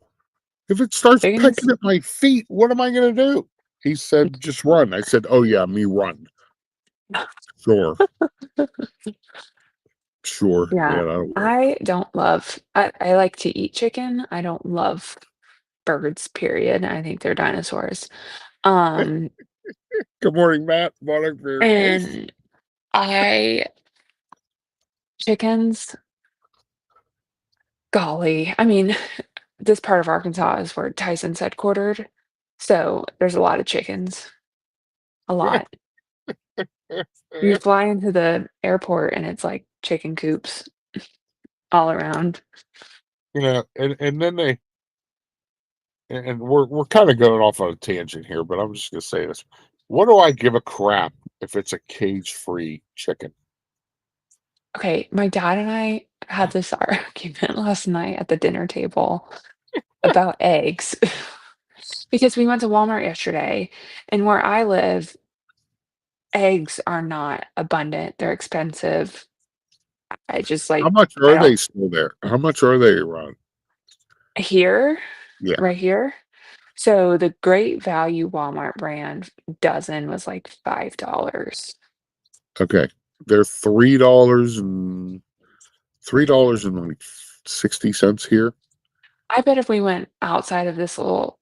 If it starts Chickens. pecking at my feet, what am I going to do?" He said, "Just run." I said, "Oh yeah, me run." Sure. Sure. Yeah, Yeah, that'll work. I like to eat chicken. I don't love birds, period. I think they're dinosaurs. Um, Good morning, Matt. Morning for your face. and I chickens, golly. I mean, this part of Arkansas is where Tyson's headquartered, so there's a lot of chickens, a lot. You fly into the airport and it's like chicken coops all around. And then and we're kind of going off on a tangent here, but I'm just gonna say this. What do I give a crap if it's a cage-free chicken? Okay, my dad and I had this argument last night at the dinner table about eggs because we went to Walmart yesterday, and where I live, eggs are not abundant. They're expensive. I just How like, much I are don't they still there? How much are they around? here, Yeah. right here. So the Great Value Walmart brand dozen was like $5. Okay. They're $3.60 here. I bet if we went outside of this little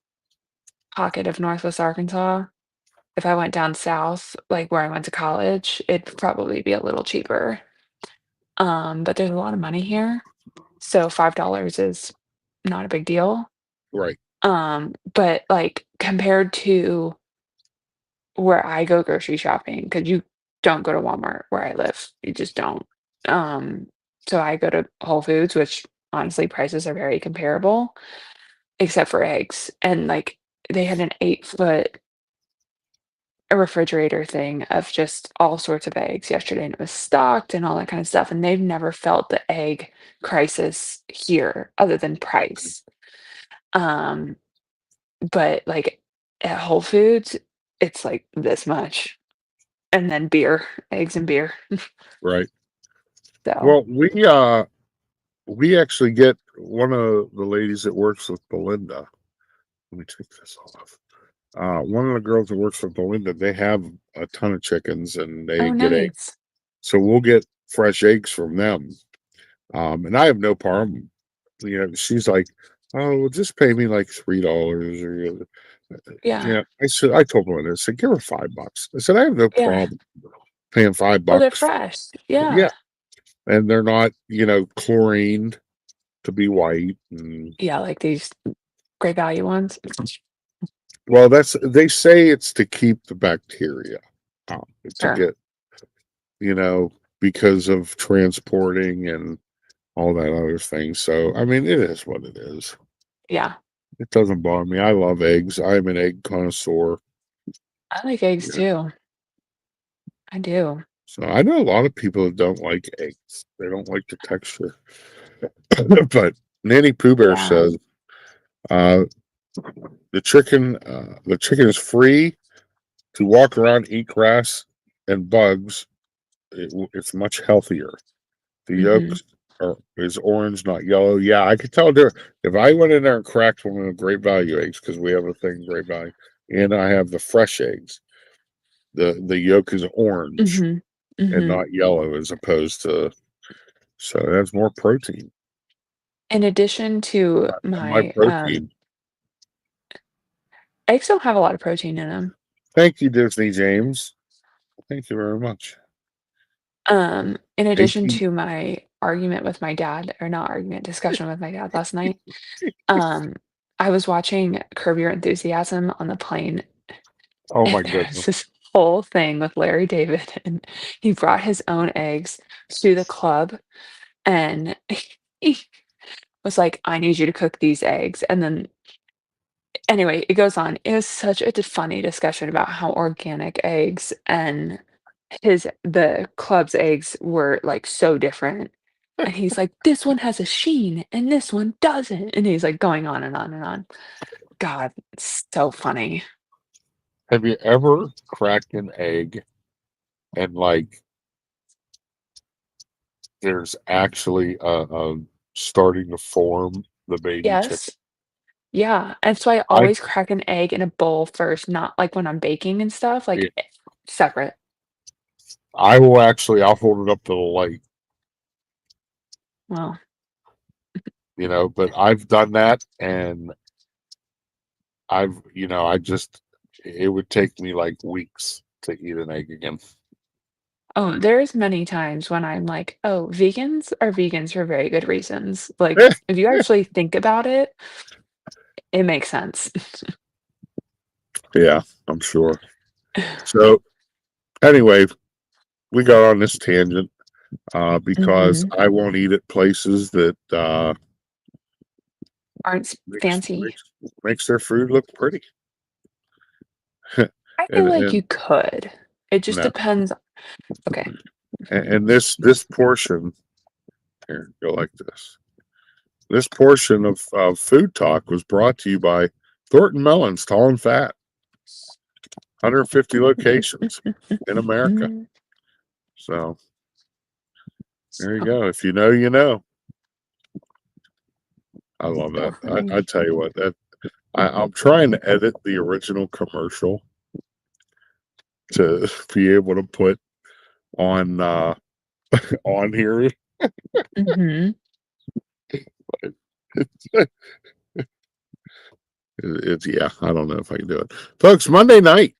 pocket of Northwest Arkansas, if I went down south, like where I went to college, it'd probably be a little cheaper. But there's a lot of money here, so $5 is not a big deal. Right. But like compared to where I go grocery shopping, because you don't go to Walmart where I live, you just don't. Um, so I go to Whole Foods, which honestly prices are very comparable, except for eggs. And like they had an 8 foot a refrigerator thing of just all sorts of eggs yesterday, and it was stocked and all that kind of stuff, and they've never felt the egg crisis here other than price. Um, but, like, at Whole Foods, it's, like, this much, and then beer, eggs and beer. Right. So Well, we actually get one of the ladies that works with Belinda. Let me take this off. One of the girls that works for Belinda, they have a ton of chickens and they oh get eggs. nice. So we'll get fresh eggs from them. And I have no problem. She's like, "Oh, well, just pay me like $3 or Yeah. I told Belinda, I said, give her $5. I said, I have no Yeah. problem paying $5. Well, they're fresh. Yeah. Yeah. And they're not, chlorined to be white. And Yeah, like these great value ones. well, they say it's to keep the bacteria out, to Sure. get, you know, because of transporting and all that other thing. So, I mean, it is what it is. Yeah. It doesn't bother me. I love eggs. I'm an egg connoisseur. I like eggs Yeah. too. I do. So I know a lot of people that don't like eggs. They don't like the texture. But Nanny Pooh Bear Yeah. says uh, the chicken is free to walk around, eat grass and bugs. It's much healthier. The Mhm. yolks is orange, not yellow. Yeah, I could tell there. If I went in there and cracked one of the Great Value eggs, because we have a thing Great Value, and I have the fresh eggs, the yolk is orange Mhm. and Mhm. not yellow, as opposed to, so it has more protein. In addition to My my protein. eggs don't have a lot of protein in them. Thank you, Disney James. Thank you very much. In Thank addition you. to my argument with my dad, or not argument, discussion with my dad last night, I was watching Curb Your Enthusiasm on the plane, Oh and my there's goodness. this whole thing with Larry David, and he brought his own eggs to the club, and he was like, "I need you to cook these eggs," and then anyway, it goes on. It was such a funny discussion about how organic eggs and the club's eggs were, like, so different, and he's like, "This one has a sheen, and this one doesn't," and he's, like, going on and on and on. God, it's so funny. Have you ever cracked an egg and like there's actually a starting to form the baby chicken? Yes. Yeah, that's why I I always crack an egg in a bowl first, not, like, when I'm baking and stuff, yeah, like, separate. I'll hold it up to the light, Well, but I've done that and it would take me like weeks to eat an egg again. oh, there's many times when I'm like, "Oh, vegans are vegans for very good reasons." Like, if you actually think about it, it makes sense. Yeah, I'm sure. So anyway, we got on this tangent because Mhm. I won't eat at places that Aren't s makes fancy. makes makes their food look pretty. I feel and like you and could. It just no, depends. Okay. and this portion here go like this. This portion of Food Talk was brought to you by Thornton Melons, tall and fat, 150 locations in America. Mm. So there you go. If you know, you know. I love that. I Definitely. tell you what, I'm trying to edit the original commercial to be able to put on on here. Mhm. It's yeah, I don't know if I can do it. Folks, Monday night,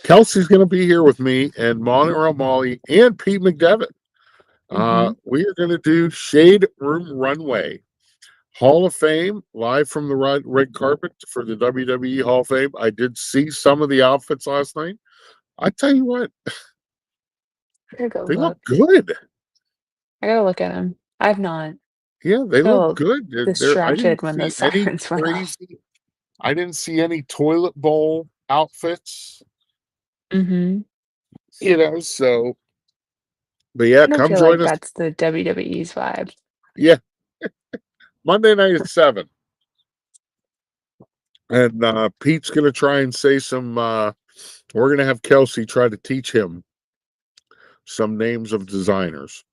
Kelsey's gonna be here with me and Monorail Molly and Pete McDevitt. Mhm. We are gonna do Shade Room Runway. Hall of Fame, live from the red carpet for the WWE Hall of Fame. I did see some of the outfits last night. I tell you what, I gotta go they look look. good. I gotta look at them. I've not. Yeah, they Got a look little good. I distracted didn't when the see any sirens went off. crazy. I didn't see any toilet bowl outfits. Mhm. So but yeah, I don't come feel join like us. that's the WWE's vibe. Yeah, Monday night at 7. And Pete's gonna try and say some we're gonna have Kelsey try to teach him some names of designers.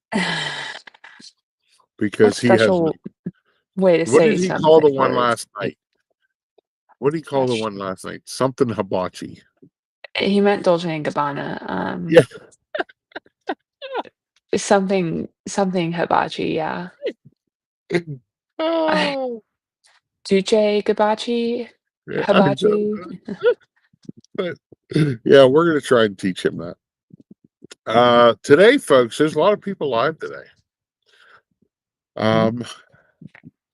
because he has. special way to What say did he call the something one words. last night? What did he call the one last night? Something hibachi. He meant Dolce and Gabbana. Yeah. Something hibachi, yeah. Oh, Duce Gabachi? yeah, I don't Hibachi? know. But yeah, we're gonna try and teach him that. Today, folks, there's a lot of people live today.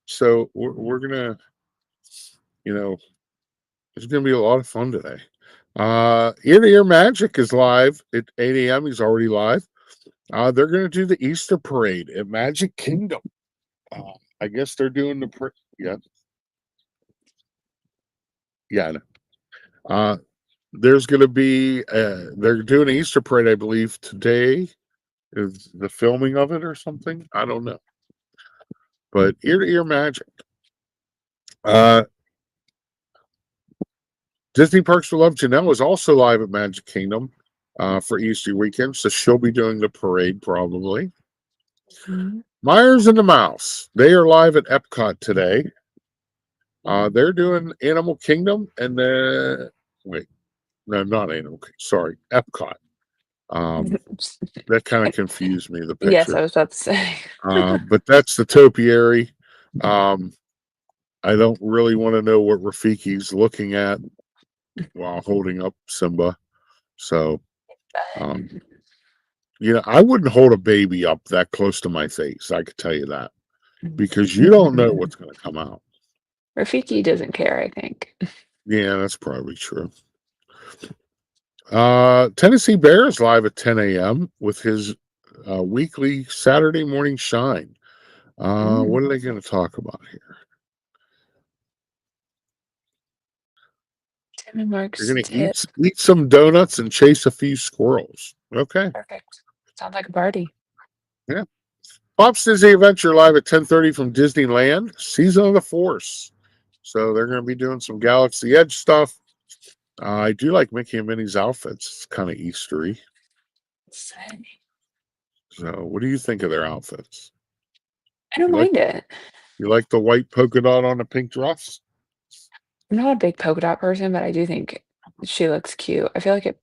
So we're gonna, it's gonna be a lot of fun today. Ear to Ear Magic is live at 8 a.m. He's already live. They're gonna do the Easter parade at Magic Kingdom. I guess they're doing the yeah. Yeah, I know. There's going to be they're doing an Easter parade, I believe today is the filming of it or something. I don't know. But Ear to Ear Magic. Disney Parks for Love Janelle is also live at Magic Kingdom for Easter weekend, so she'll be doing the parade probably. Myers and the Mouse, they are live at Epcot today. They're doing Animal Kingdom and then no, not Animal Kingdom. Sorry, Epcot. That kind of confused me. The picture. Yes, I was about to say. But that's the topiary. I don't really want to know what Rafiki's looking at while holding up Simba. So, I wouldn't hold a baby up that close to my face. I could tell you that because you don't know what's going to come out. Rafiki doesn't care, I think. Yeah, that's probably true. Tennessee Bear is live at 10 a.m. with his weekly Saturday morning shine. What are they going to talk about here? Tim and Mark's You're going tip. to eat some donuts and chase a few squirrels. Okay. Perfect. Sounds like a party. Yeah. Pop's Disney Adventure live at 10:30 from Disneyland. Season of the Force. So they're going to be doing some Galaxy Edge stuff. I do like Mickey and Minnie's outfits. It's kind of Eastery. So what do you think of their outfits? I don't mind it. You like the white polka dot on the pink dress? I'm not a big polka dot person, but I do think she looks cute. I feel like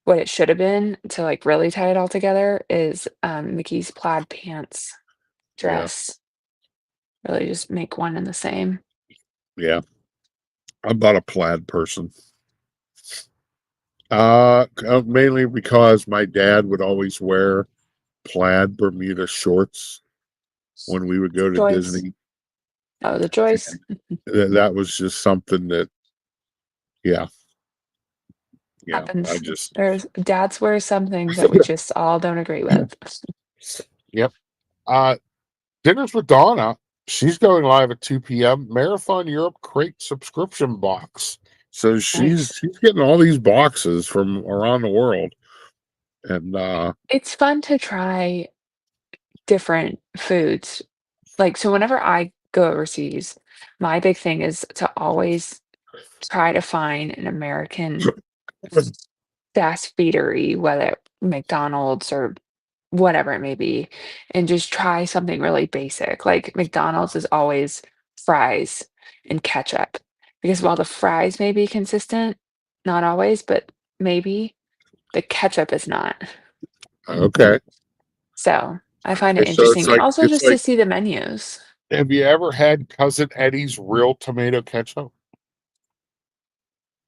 what it should have been to like really tie it all together is Mickey's plaid pants dress. Yeah. Really just make one and the same. Yeah. I'm not a plaid person. Mainly because my dad would always wear plaid Bermuda shorts when we would go to Disney. Oh, the choice. That was just something that, happens. There's dads wear some things that we just all don't agree with. Yep. Dinners with Donna. She's going live at 2 p.m. Marathon Europe Crate subscription box. So she's getting all these boxes from around the world. And it's fun to try different foods. Like, so whenever I go overseas, my big thing is to always try to find an American fast feedery, whether McDonald's or whatever it may be, and just try something really basic. Like McDonald's is always fries and ketchup because while the fries may be consistent, not always, but maybe the ketchup is not. Okay. So I find it interesting. And also just to see the menus. Have you ever had Cousin Eddie's real tomato ketchup?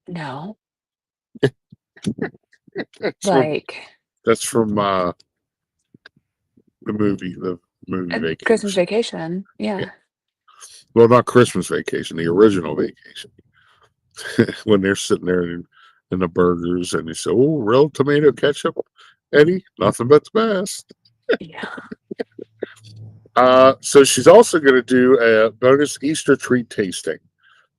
No. That's from the movie Vacation. Christmas Vacation. Yeah. Well, not Christmas Vacation, the original Vacation. When they're sitting there in the burgers and they say, "Oh, real tomato ketchup, Eddie, nothing but the best." Yeah. So she's also going to do a bonus Easter treat tasting.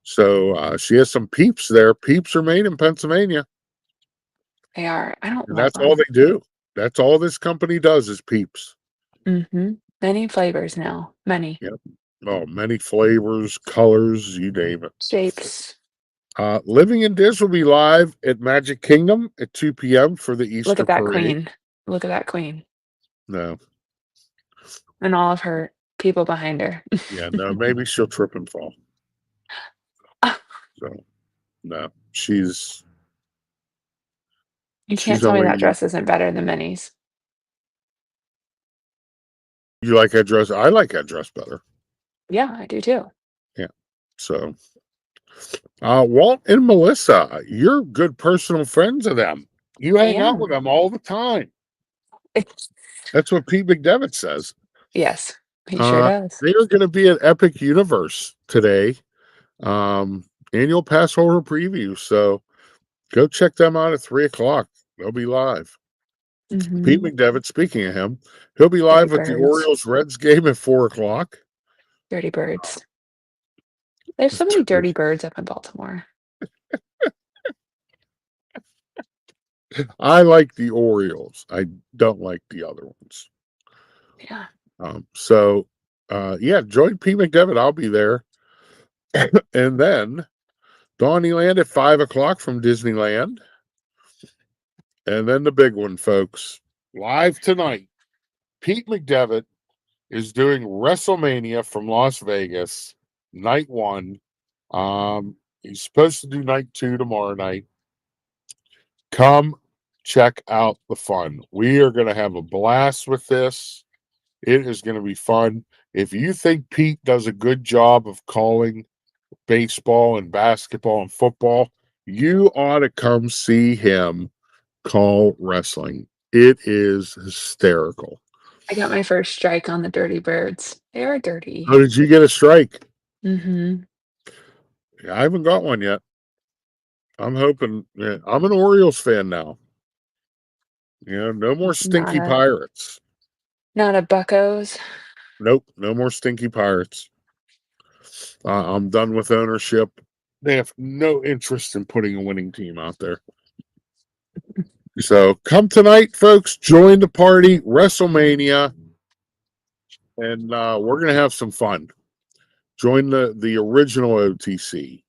So she has some Peeps there. Peeps are made in Pennsylvania. They are. I don't. That's all they do. That's all this company does is Peeps. Many flavors now. Many. Yep. Oh, many flavors, colors, you name it. Shapes. Living in Diz will be live at Magic Kingdom at 2 p.m. for the Easter Look at that parade. queen. Look at that queen. No. And all of her people behind her. Yeah, no, maybe she'll trip and fall. So no, she's You she's can't tell me that only. dress isn't better than Minnie's. You like that dress? I like that dress better. Yeah, I do too. Yeah. So, Walt and Melissa, you're good personal friends of them. You hang out with them all the time. That's what Pete McDevitt says. Yes, he sure does. They are going to be at Epic Universe today. Annual pass holder preview. So go check them out at 3:00. They'll be live. Mhm. Pete McDevitt, speaking of him, he'll be live at the Orioles Reds game at 4:00. Dirty Birds. There's so many dirty birds up in Baltimore. I like the Orioles. I don't like the other ones. Yeah. Join Pete McDevitt. I'll be there. And then Donnyland at 5:00 from Disneyland. And then the big one, folks. Live tonight, Pete McDevitt is doing WrestleMania from Las Vegas, night 1. He's supposed to do night 2 tomorrow night. Come check out the fun. We are going to have a blast with this. It is going to be fun. If you think Pete does a good job of calling baseball and basketball and football, you ought to come see him call wrestling. It is hysterical. I got my first strike on the Dirty Birds. They are dirty. How did you get a strike? Mm-hmm. Yeah, I haven't got one yet. I'm hoping. Yeah, I'm an Orioles fan now. No more stinky Pirates. Not a Buccos. Nope, no more stinky Pirates. I'm done with ownership. They have no interest in putting a winning team out there. So come tonight, folks. Join the party, WrestleMania, and we're going to have some fun. Join the original OTC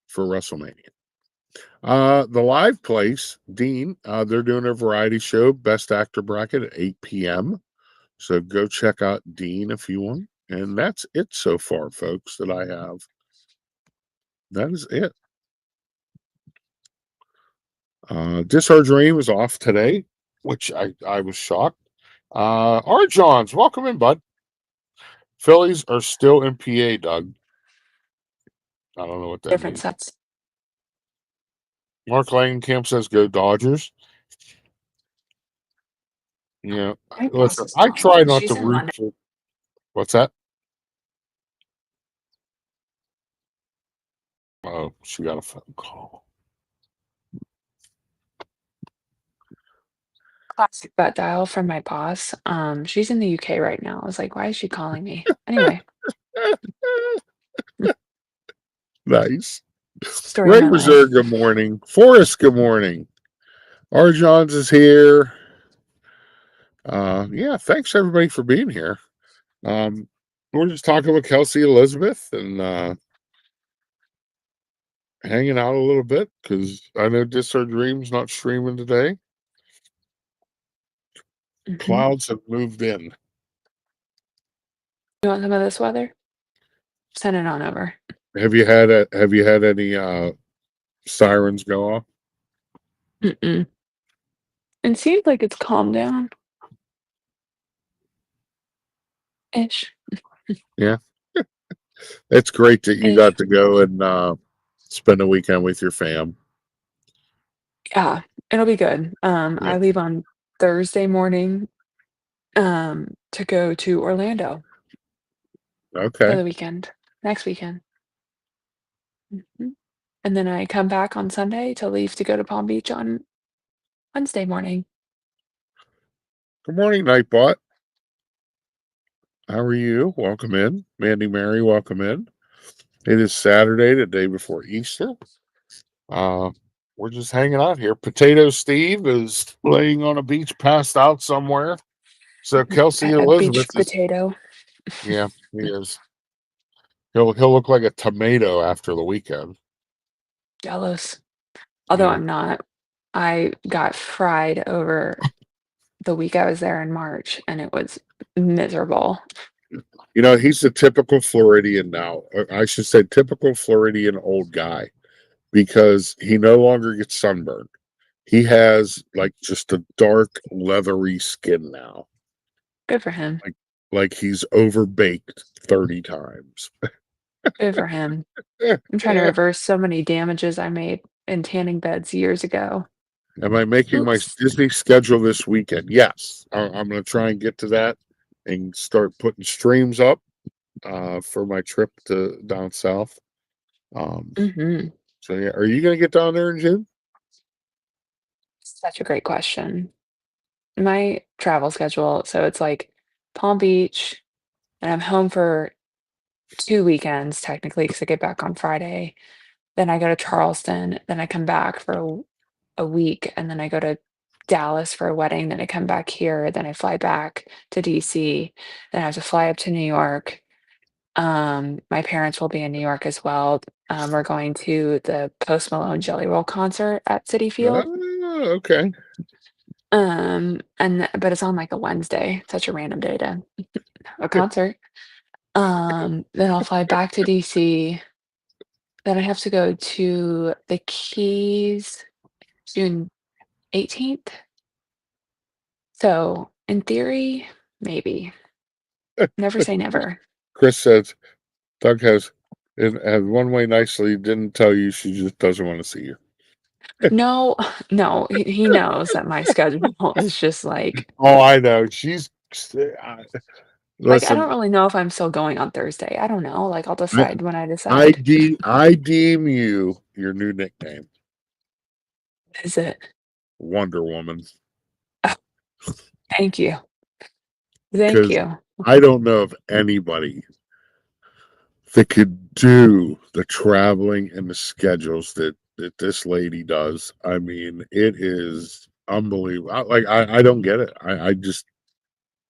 for WrestleMania. The live place, Dean, they're doing a variety show, Best Actor Bracket at 8 p.m. So go check out Dean if you want. And that's it so far, folks, that I have. That is it. Our Dream is off today, which I was shocked. Our Johns, welcome in, bud. Phillies are still in PA, Doug. I don't know what that Different means. sets. Mark Langenkamp says go Dodgers. Listen, I try not to root for. What's that? Oh, she got a phone call. Classic butt dial from my boss. She's in the UK right now. I was like, why is she calling me? Anyway. Nice. Story Ray of my Reserve, life. good morning. Forrest, good morning. R. Johns is here. Thanks everybody for being here. We're just talking with Kelsey Elizabeth and hanging out a little bit because I know Our Dream's not streaming today. Mm-hmm. Clouds have moved in. You want some of this weather? Send it on over. Have you had any sirens go off? Mm-mm. It seems like it's calmed down. Ish. Yeah. It's great that you got to go and spend a weekend with your fam. Yeah, it'll be good. I leave on Thursday morning to go to Orlando. Okay. For the weekend. Next weekend. Mm-hmm. And then I come back on Sunday to leave to go to Palm Beach on Wednesday morning. Good morning, Nightbot. How are you? Welcome in. Mandy Mary, welcome in. It is Saturday, the day before Easter. We're just hanging out here. Potato Steve is laying on a beach, passed out somewhere. So Kelsey Elizabeth beach potato. Yeah, he is. He'll look like a tomato after the weekend. Jealous. Although I'm not. I got fried over the week I was there in March, and it was miserable. You know, he's the typical Floridian now. I should say typical Floridian old guy, because he no longer gets sunburned. He has like just a dark, leathery skin now. Good for him. Like he's overbaked 30 times. Good for him. I'm trying to reverse so many damages I made in tanning beds years ago. Am I making my Oops. Disney schedule this weekend? Yes. I'm going to try and get to that and start putting streams up for my trip to down south. Hmm. So yeah, are you going to get down there in June? Such a great question. My travel schedule, so it's like Palm Beach, and I'm home for 2 weekends technically because I get back on Friday. Then I go to Charleston, then I come back for a week, and then I go to Dallas for a wedding, then I come back here, then I fly back to DC, then I have to fly up to New York. My parents will be in New York as well. We're going to the Post Malone Jelly Roll concert at Citi Field. Oh, okay. But it's on like a Wednesday, such a random day to a concert. Then I'll fly back to DC. Then I have to go to the Keys June 18th. So in theory, maybe. Never say never. Chris says Doug has one way nicely didn't tell you she just doesn't want to see you. No, no, he knows that my schedule is just like Oh, I know. She's I listen. don't really know if I'm still going on Thursday. I don't know. Like I'll I, decide when I decide. I deem you your new nickname, Is it? Wonder Woman, Oh, thank you. Thank because you. I don't know of anybody that could do the traveling and the schedules that this lady does. I mean, it is unbelievable. I don't get it. I just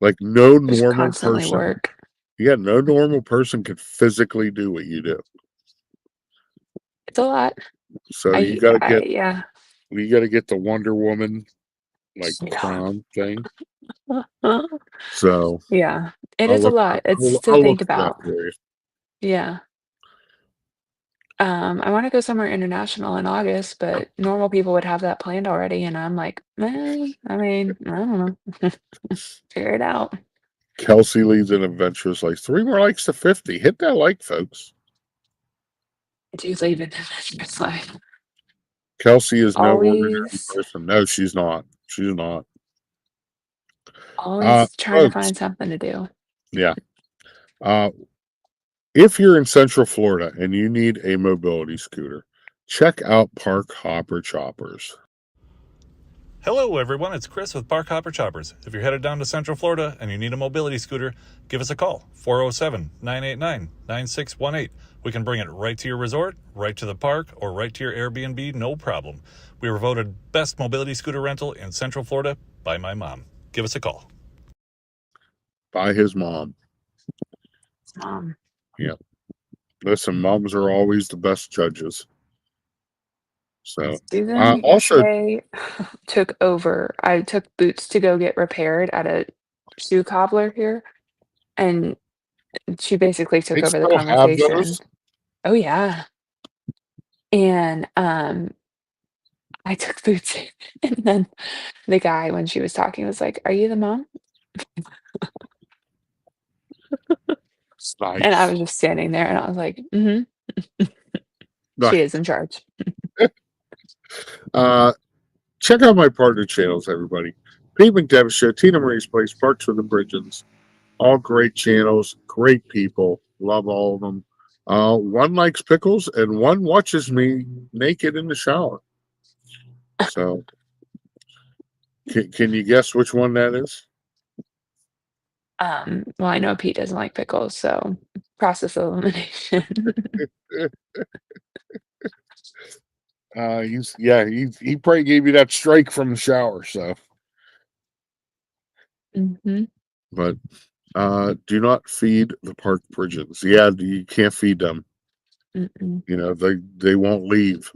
like no Just normal constantly person. work. Yeah, no normal person could physically do what you do. It's a lot. So you got to get Yeah. the Wonder Woman like Yeah. crown thing. So Yeah. It is a lot. It's to I'll look think for that about. for you. Yeah. I want to go somewhere international in August, but normal people would have that planned already, and I'm like, I mean, I don't know. Figure it out. Kelsey leads an adventurous like 3 more likes to 50. Hit that like, folks. I do leave in the adventurous life. Kelsey is no ordinary Always, person. No, she's not. She's not. always trying to Folks, find something to do. yeah. If you're in Central Florida and you need a mobility scooter, check out Park Hopper Choppers. Hello, everyone. It's Chris with Park Hopper Choppers. If you're headed down to Central Florida and you need a mobility scooter, give us a call, 407-989-9618. We can bring it right to your resort, right to the park, or right to your Airbnb, no problem. We were voted best mobility scooter rental in Central Florida by my mom. Give us a call. By his mom. Yeah. Listen, moms are always the best judges. So, Susan also, yesterday took over. I took boots to go get repaired at a shoe cobbler here, and she basically took they over the still have conversation. those. Oh yeah. And I took boots and then the guy when she was talking was like, "Are you the mom?" Nice. And I was just standing there and I was like, "Mm-hmm." She is in charge. Check out my partner channels, everybody. Pete McDevitt Show, Tina Marie's Place, Parks with the Pridgens. All great channels, great people. Love all of them. One likes pickles and one watches me naked in the shower. So, can you guess which one that is? Well, I know Pete doesn't like pickles, so process of elimination. He probably gave you that strike from the shower. So, Hmm. but do not feed the park pigeons. Yeah, you can't feed them. Mm-mm. You know they won't leave.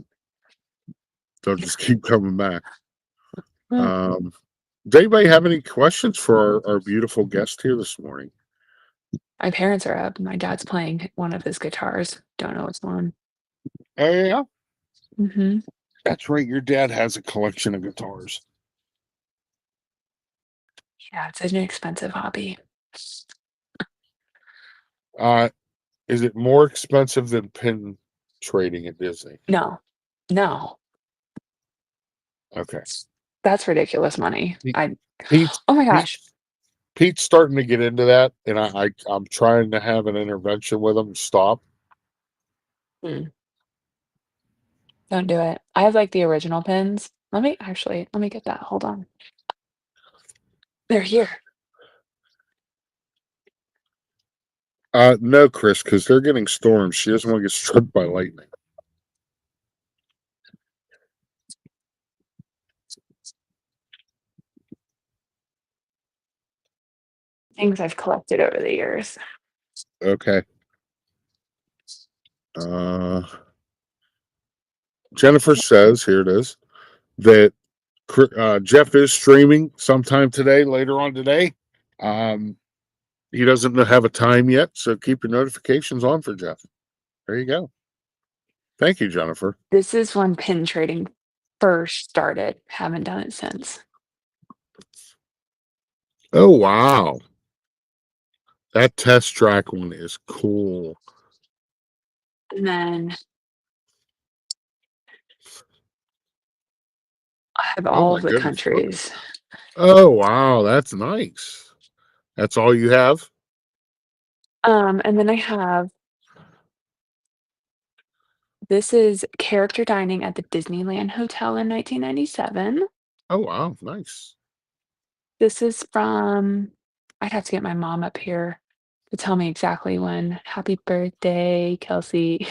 They'll just keep coming back. Does anybody have any questions for our beautiful guest here this morning? My parents are up. My dad's playing one of his guitars. Don't know which one. Oh, yeah. Hmm. That's right. Your dad has a collection of guitars. Yeah, it's an expensive hobby. Is it more expensive than pin trading at Disney? No, no, Okay. that's ridiculous money. Pete's Oh my Pete, gosh. Pete's starting to get into that, and I'm trying to have an intervention with him. Stop. Mm, don't do it. I have like the original pins. Let me get that. Hold on. They're here. No, Chris, because they're getting storms. She doesn't want to get struck by lightning. Things I've collected over the years. Okay. Jennifer says, here it is, that Jeff is streaming sometime today, later on today. He doesn't have a time yet, so keep your notifications on for Jeff. There you go. Thank you, Jennifer. This is when pin trading first started. Haven't done it since. Oh, wow. That test track one is cool. And then I have Oh, all my of the goodness. countries. Oh, wow. That's nice. That's all you have? And then I have this is character dining at the Disneyland Hotel in 1997. Oh, wow. Nice. This is from I'd have to get my mom up here to tell me exactly when. Happy birthday, Kelsey.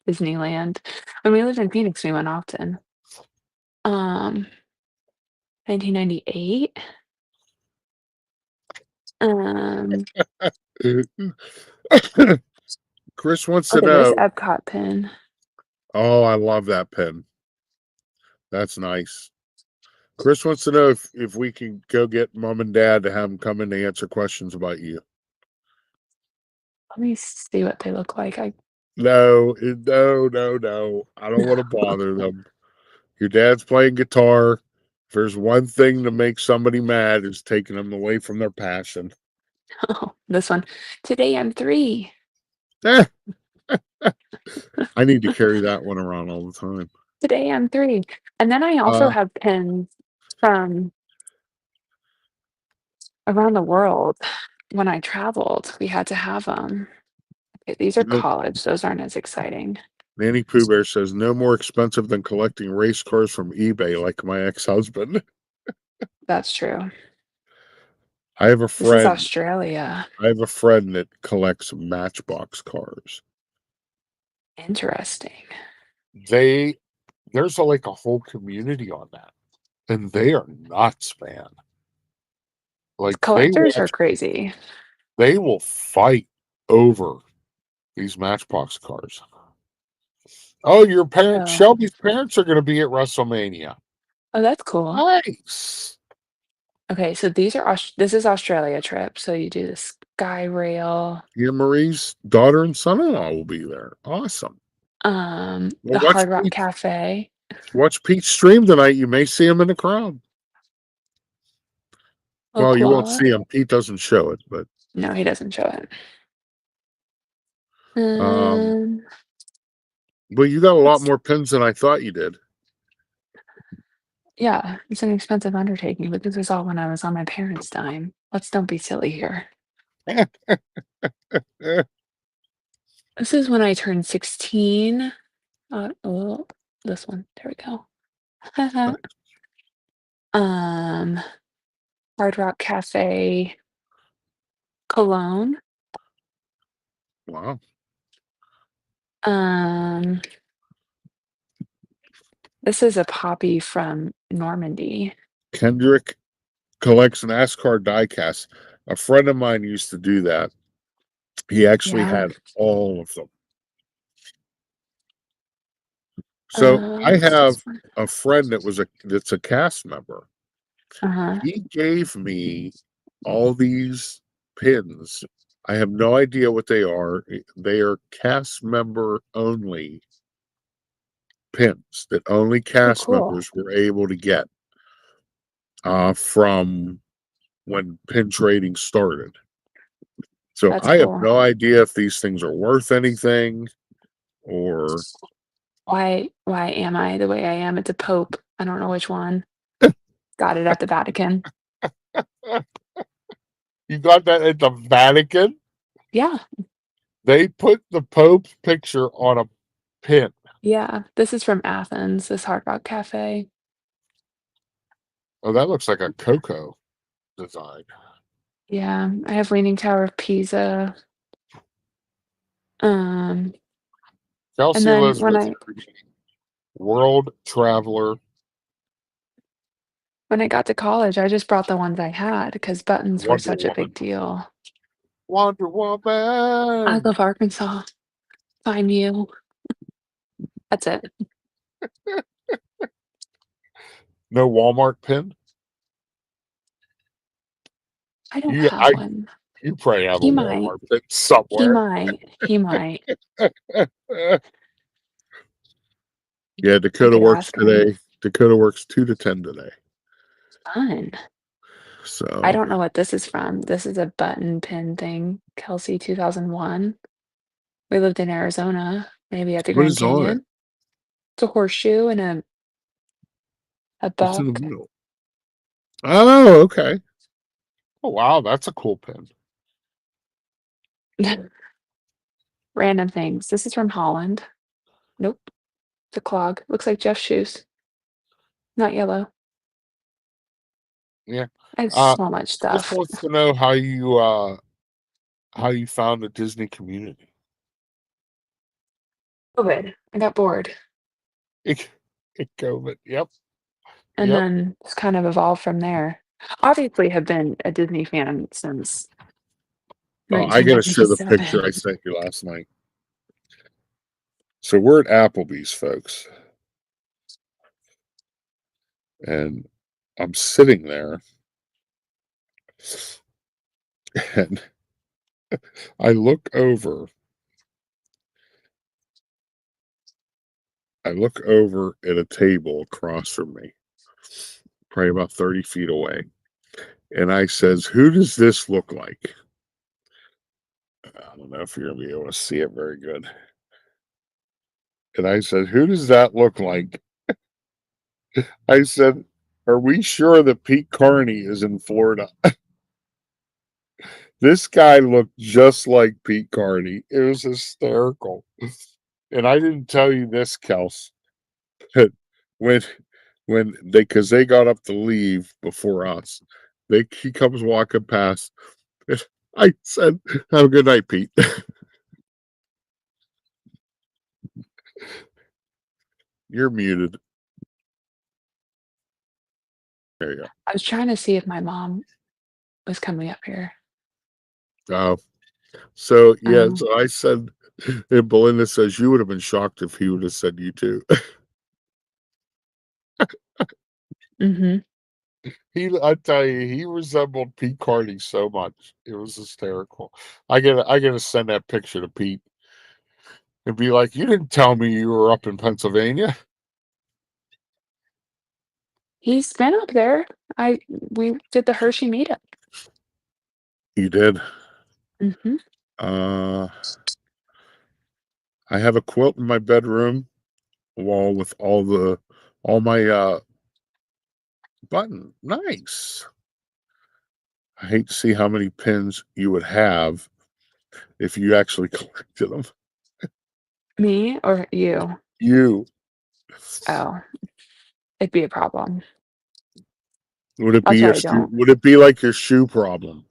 Disneyland. When we lived in Phoenix, we went often. 1998. Um, Chris wants to look at this know. Epcot pin. Oh, I love that pen. That's nice. Chris wants to know if we can go get mom and dad to have them come in to answer questions about you. Let me see what they look like. No. I don't want to bother them. Your dad's playing guitar. If there's one thing to make somebody mad, is taking them away from their passion. Oh, this one. Today I'm 3. I need to carry that one around all the time. Today I'm 3. And then I also have pins from around the world. When I traveled, we had to have them. Okay, these are college. Those aren't as exciting. Nanny Pooh Bear says, no more expensive than collecting race cars from eBay like my ex-husband. That's true. I have a This is friend. Australia. I have a friend that collects Matchbox cars. Interesting. There's like a whole community on that, and they are nuts, man. Like Collectors are crazy. They will fight over these Matchbox cars. Oh, your parents, Shelby's parents are going to be at WrestleMania. Oh, that's cool. Nice. Okay, so this is Australia trip. So you do the Sky Rail. Yeah, Marie's daughter and son-in-law will be there. Awesome. The Hard Rock Cafe. Watch Pete stream tonight. You may see him in the crowd. Well, you won't see him. Pete doesn't show it, but no, he doesn't show it. Well, you got a lot more pins than I thought you did. Yeah, it's an expensive undertaking, but this is all when I was on my parents' dime. Let's don't be silly here. This is when I turned 16. Oh, this one. There we go. Hard Rock Cafe, Cologne. Wow. This is a poppy from Normandy. Kendrick collects NASCAR diecast. A friend of mine used to do that. He actually had all of them. So I have a friend that's a cast member, Uh-huh. He gave me all these pins. I have no idea what they are. They are cast member only pins that only Oh, cast cool. members were able to get from when pin trading started. So That's I have cool. no idea if these things are worth anything or Why am I the way I am? It's a pope. I don't know which one. Got it at the Vatican. you got that at the Vatican? Yeah. They put the Pope's picture on a pin. Yeah. This is from Athens, this Hard Rock Cafe. Oh, that looks like a Coco design. Yeah. I have Leaning Tower of Pisa. And Chelsea then Elizabeth, world traveler. when I got to college, I just brought the ones I had because buttons were Wonder such a Woman. big deal. Wonder I Woman. love Arkansas. Find you. That's it. No Walmart pin? I don't You have one. you probably have a He might. Walmart pin He somewhere. might. He might. Yeah, I Dakota could works ask him. today. Dakota works 2 to 10 today. Fun. I So don't know what this is from. This is a button pin thing. Kelsey 2001. We lived in Arizona, maybe at the what Grand is on it? Canyon. It's a horseshoe and a What's in the buck. middle? Oh, okay. Oh wow, that's a cool pin. Random things. This is from Holland. Nope. It's a clog. Looks like Jeff's shoes. Not yellow. Yeah. I have Uh so much Chris stuff. wants to know how you found the Disney community. COVID. I got bored. It, COVID. Yep. And Yep. then just kind of evolved from there. Obviously have been a Disney fan since Oh, I gotta show the picture I 1997. sent you last night. So we're at Applebee's, folks. And I'm sitting there and I look over. I look over at a table across from me, probably about 30 feet away. And I says, who does this look like? I don't know if you're gonna be able to see it very good. And I said, who does that look like? I said, are we sure that Pete Carney is in Florida? This guy looked just like Pete Carney. It was hysterical. And I didn't tell you this, Kels, but when because they got up to leave before us, he comes walking past. I said, have a good night, Pete. You're muted. There you go. I was trying to see if my mom was coming up here. Oh, so yeah, Um, so I said, and Belinda says you would have been shocked if he would have said you too. hmm I tell you, he resembled Pete Carney so much. It was hysterical. I gotta send that picture to Pete and be like, you didn't tell me you were up in Pennsylvania. He's been up there. We did the Hershey meetup. You did. hmm Uh, I have a quilt in my bedroom wall with all my button. Nice. I hate to see how many pins you would have if you actually collected them. Me or you? You. Oh, it'd be a problem. Would it I'll be try your I don't. would it be like your shoe problem?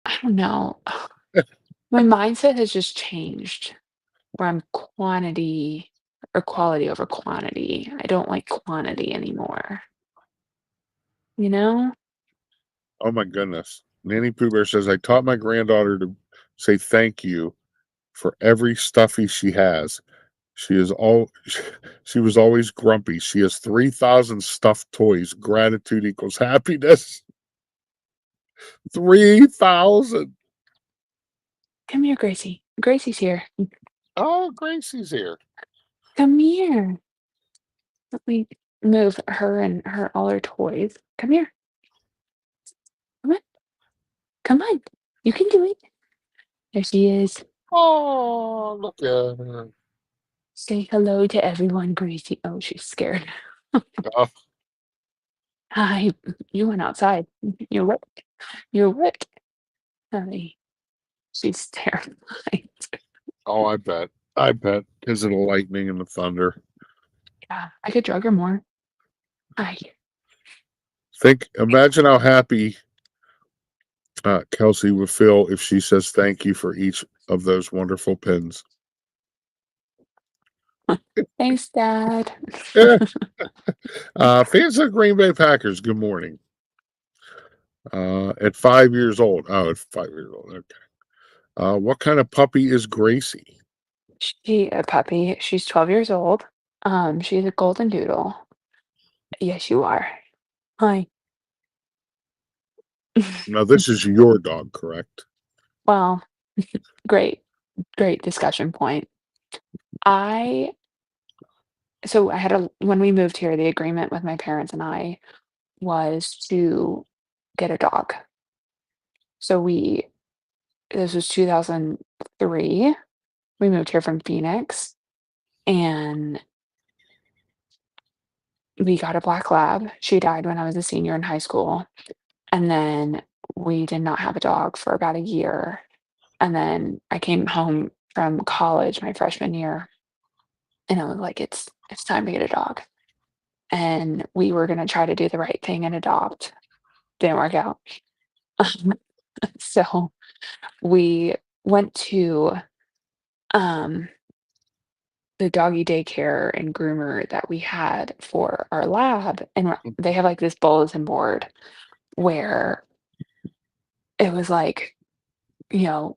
I don't know. My mindset has just changed where I'm quantity or quality over quantity. I don't like quantity anymore. You know? Oh my goodness. Nanny Pooh Bear says I taught my granddaughter to say thank you for every stuffy she has. She is all. She was always grumpy. She has 3,000 stuffed toys. Gratitude equals happiness. 3,000. Come here, Gracie. Gracie's here. Oh, Gracie's here. Come here. Let me move her and all her toys. Come here. Come on. Come on. You can do it. There she is. Oh, look at her. Say hello to everyone, Gracie. Oh, she's scared. Oh, Hi. You went outside. You're what? You're what? Honey. She's terrified. oh, I bet. I bet. Because of the lightning and the thunder. Yeah, I could drug her more. Hi. Imagine how happy Kelsey would feel if she says thank you for each of those wonderful pins. Thanks, Dad. Fans of the Green Bay Packers, good morning. At 5 years old. Oh, at 5 years old. Okay. What kind of puppy is Gracie? She a puppy. She's 12 years old. She's a golden doodle. Yes, you are. Hi. Now, this is your dog, correct? Well, great discussion point. So I had when we moved here, the agreement with my parents and I was to get a dog. So this was 2003. We moved here from Phoenix and we got a black lab. She died when I was a senior in high school. And then we did not have a dog for about a year. And then I came home from college my freshman year and I was like, it's time to get a dog. And we were gonna try to do the right thing and adopt. Didn't work out. So we went to um the doggy daycare and groomer that we had for our lab, and they have like this bulletin board where it was like, you know,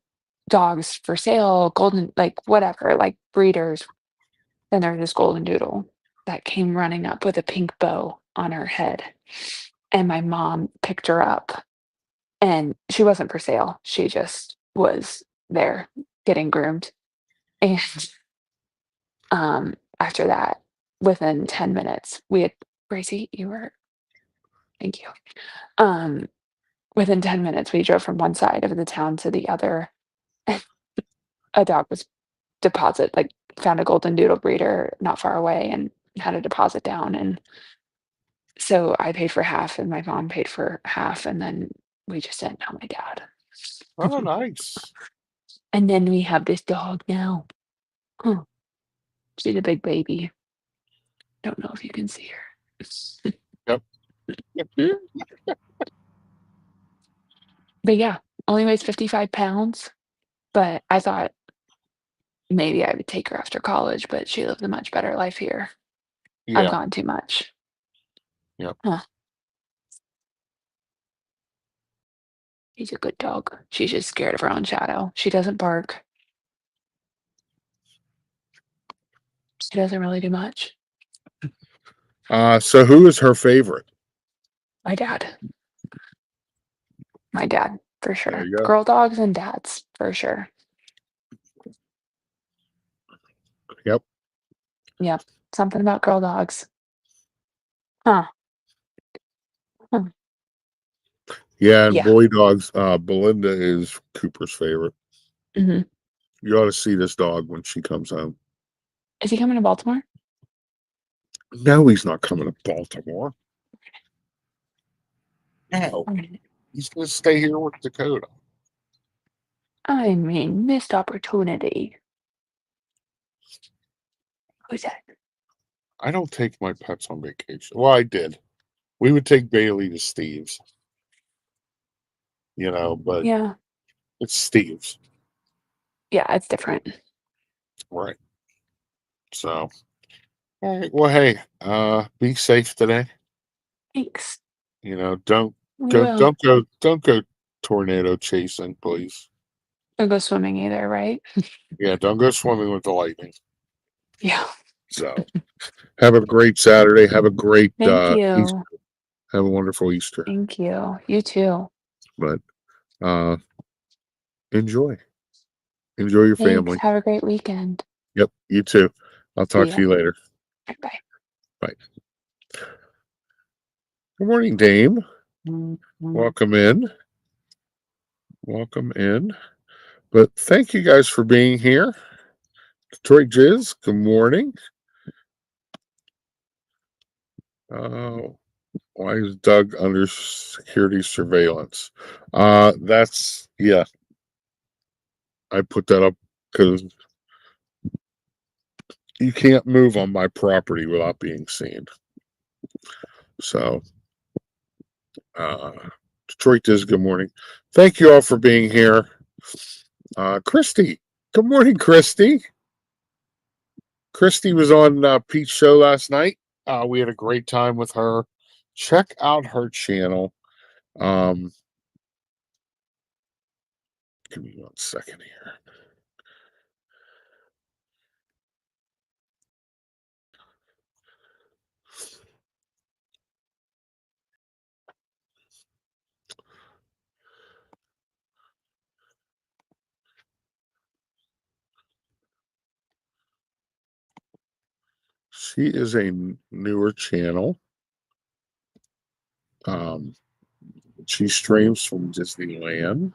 dogs for sale, golden, like whatever, like breeders. Then there's this golden doodle that came running up with a pink bow on her head. And my mom picked her up and she wasn't for sale. She just was there getting groomed. And after that, within 10 minutes, we had Gracie, thank you. Within 10 minutes, we drove from one side of the town to the other. A dog was found a golden doodle breeder not far away and had a deposit down. And so I paid for half and my mom paid for half. And then we just didn't tell my dad. Oh, nice. And then we have this dog now. Huh. She's a big baby. Don't know if you can see her. Yep. But yeah, only weighs 55 pounds. But I thought maybe I would take her after college, but she lives a much better life here. I've Yeah. gone too much. Yep. Huh. She's a good dog. She's just scared of her own shadow. She doesn't bark. She doesn't really do much. So who is her favorite? My dad. My dad, for There sure. you go. Girl dogs and dads, for sure. Yep. Yep. Something about girl dogs. Huh. Yeah, and Yeah. boy dogs. Belinda is Cooper's favorite. hmm You ought to see this dog when she comes home. Is he coming to Baltimore? No, he's not coming to Baltimore. No, Okay. he's going to stay here with Dakota. I mean, missed opportunity. Who's that? I don't take my pets on vacation. Well, I did. We would take Bailey to Steve's. But Yeah. it's Steve's. Yeah, it's different. Right. So, all right. Well, hey, be safe today. Thanks. Don't We go, will. don't go tornado chasing, please. Don't go swimming either, right? Yeah, don't go swimming with the lightning. Yeah. So have a great Saturday. Have a great Thank Easter. you. Have a wonderful Easter. Thank you. You too. But enjoy. Enjoy your Thanks. family. Have a great weekend. Yep, you too. I'll talk See to you ya. later. Bye. Bye. Good morning, Dame. Welcome in. Welcome in. But thank you guys for being here. Detroit Jizz, good morning. Why is Doug under security surveillance? That's, yeah. I put that up because you can't move on my property without being seen. So, Detroit Jizz, good morning. Thank you all for being here. Christy, good morning, Christy. Christy was on Pete's show last night. We had a great time with her. Check out her channel. Give me 1 second here. She is a newer channel. She streams from Disneyland.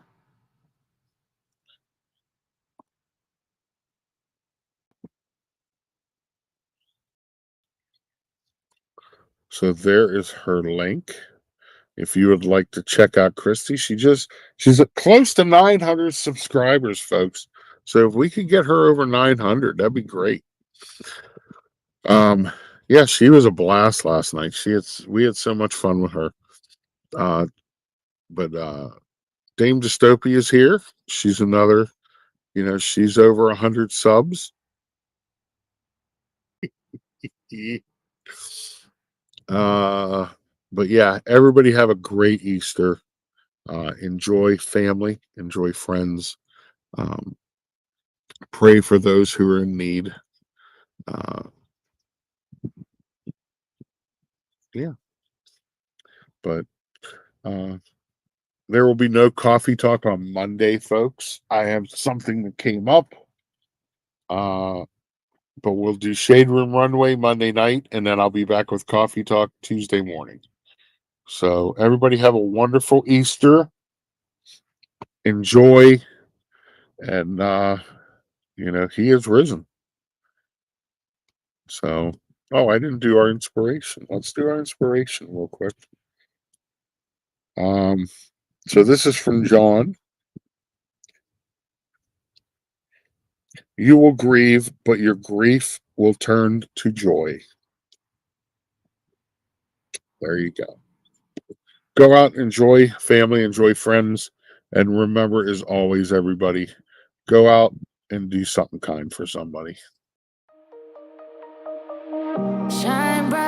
So there is her link. If you would like to check out Christy, she's at close to 900 subscribers, folks. So if we could get her over 900, that'd be great. Yeah, she was a blast last night. We had so much fun with her. But Dame Dystopia is here. She's another, she's over 100 subs. But yeah, everybody have a great Easter. Enjoy family, enjoy friends. Pray for those who are in need. Yeah. But there will be no coffee talk on Monday, folks. I have something that came up. But we'll do Shade Room Runway Monday night, and then I'll be back with Coffee Talk Tuesday morning. So everybody have a wonderful Easter. Enjoy. And he is risen. So I didn't do our inspiration. Let's do our inspiration real quick. So this is from John. You will grieve, but your grief will turn to joy. There you go. Go out, enjoy family, enjoy friends, and remember, as always, everybody, go out and do something kind for somebody. Shine bright.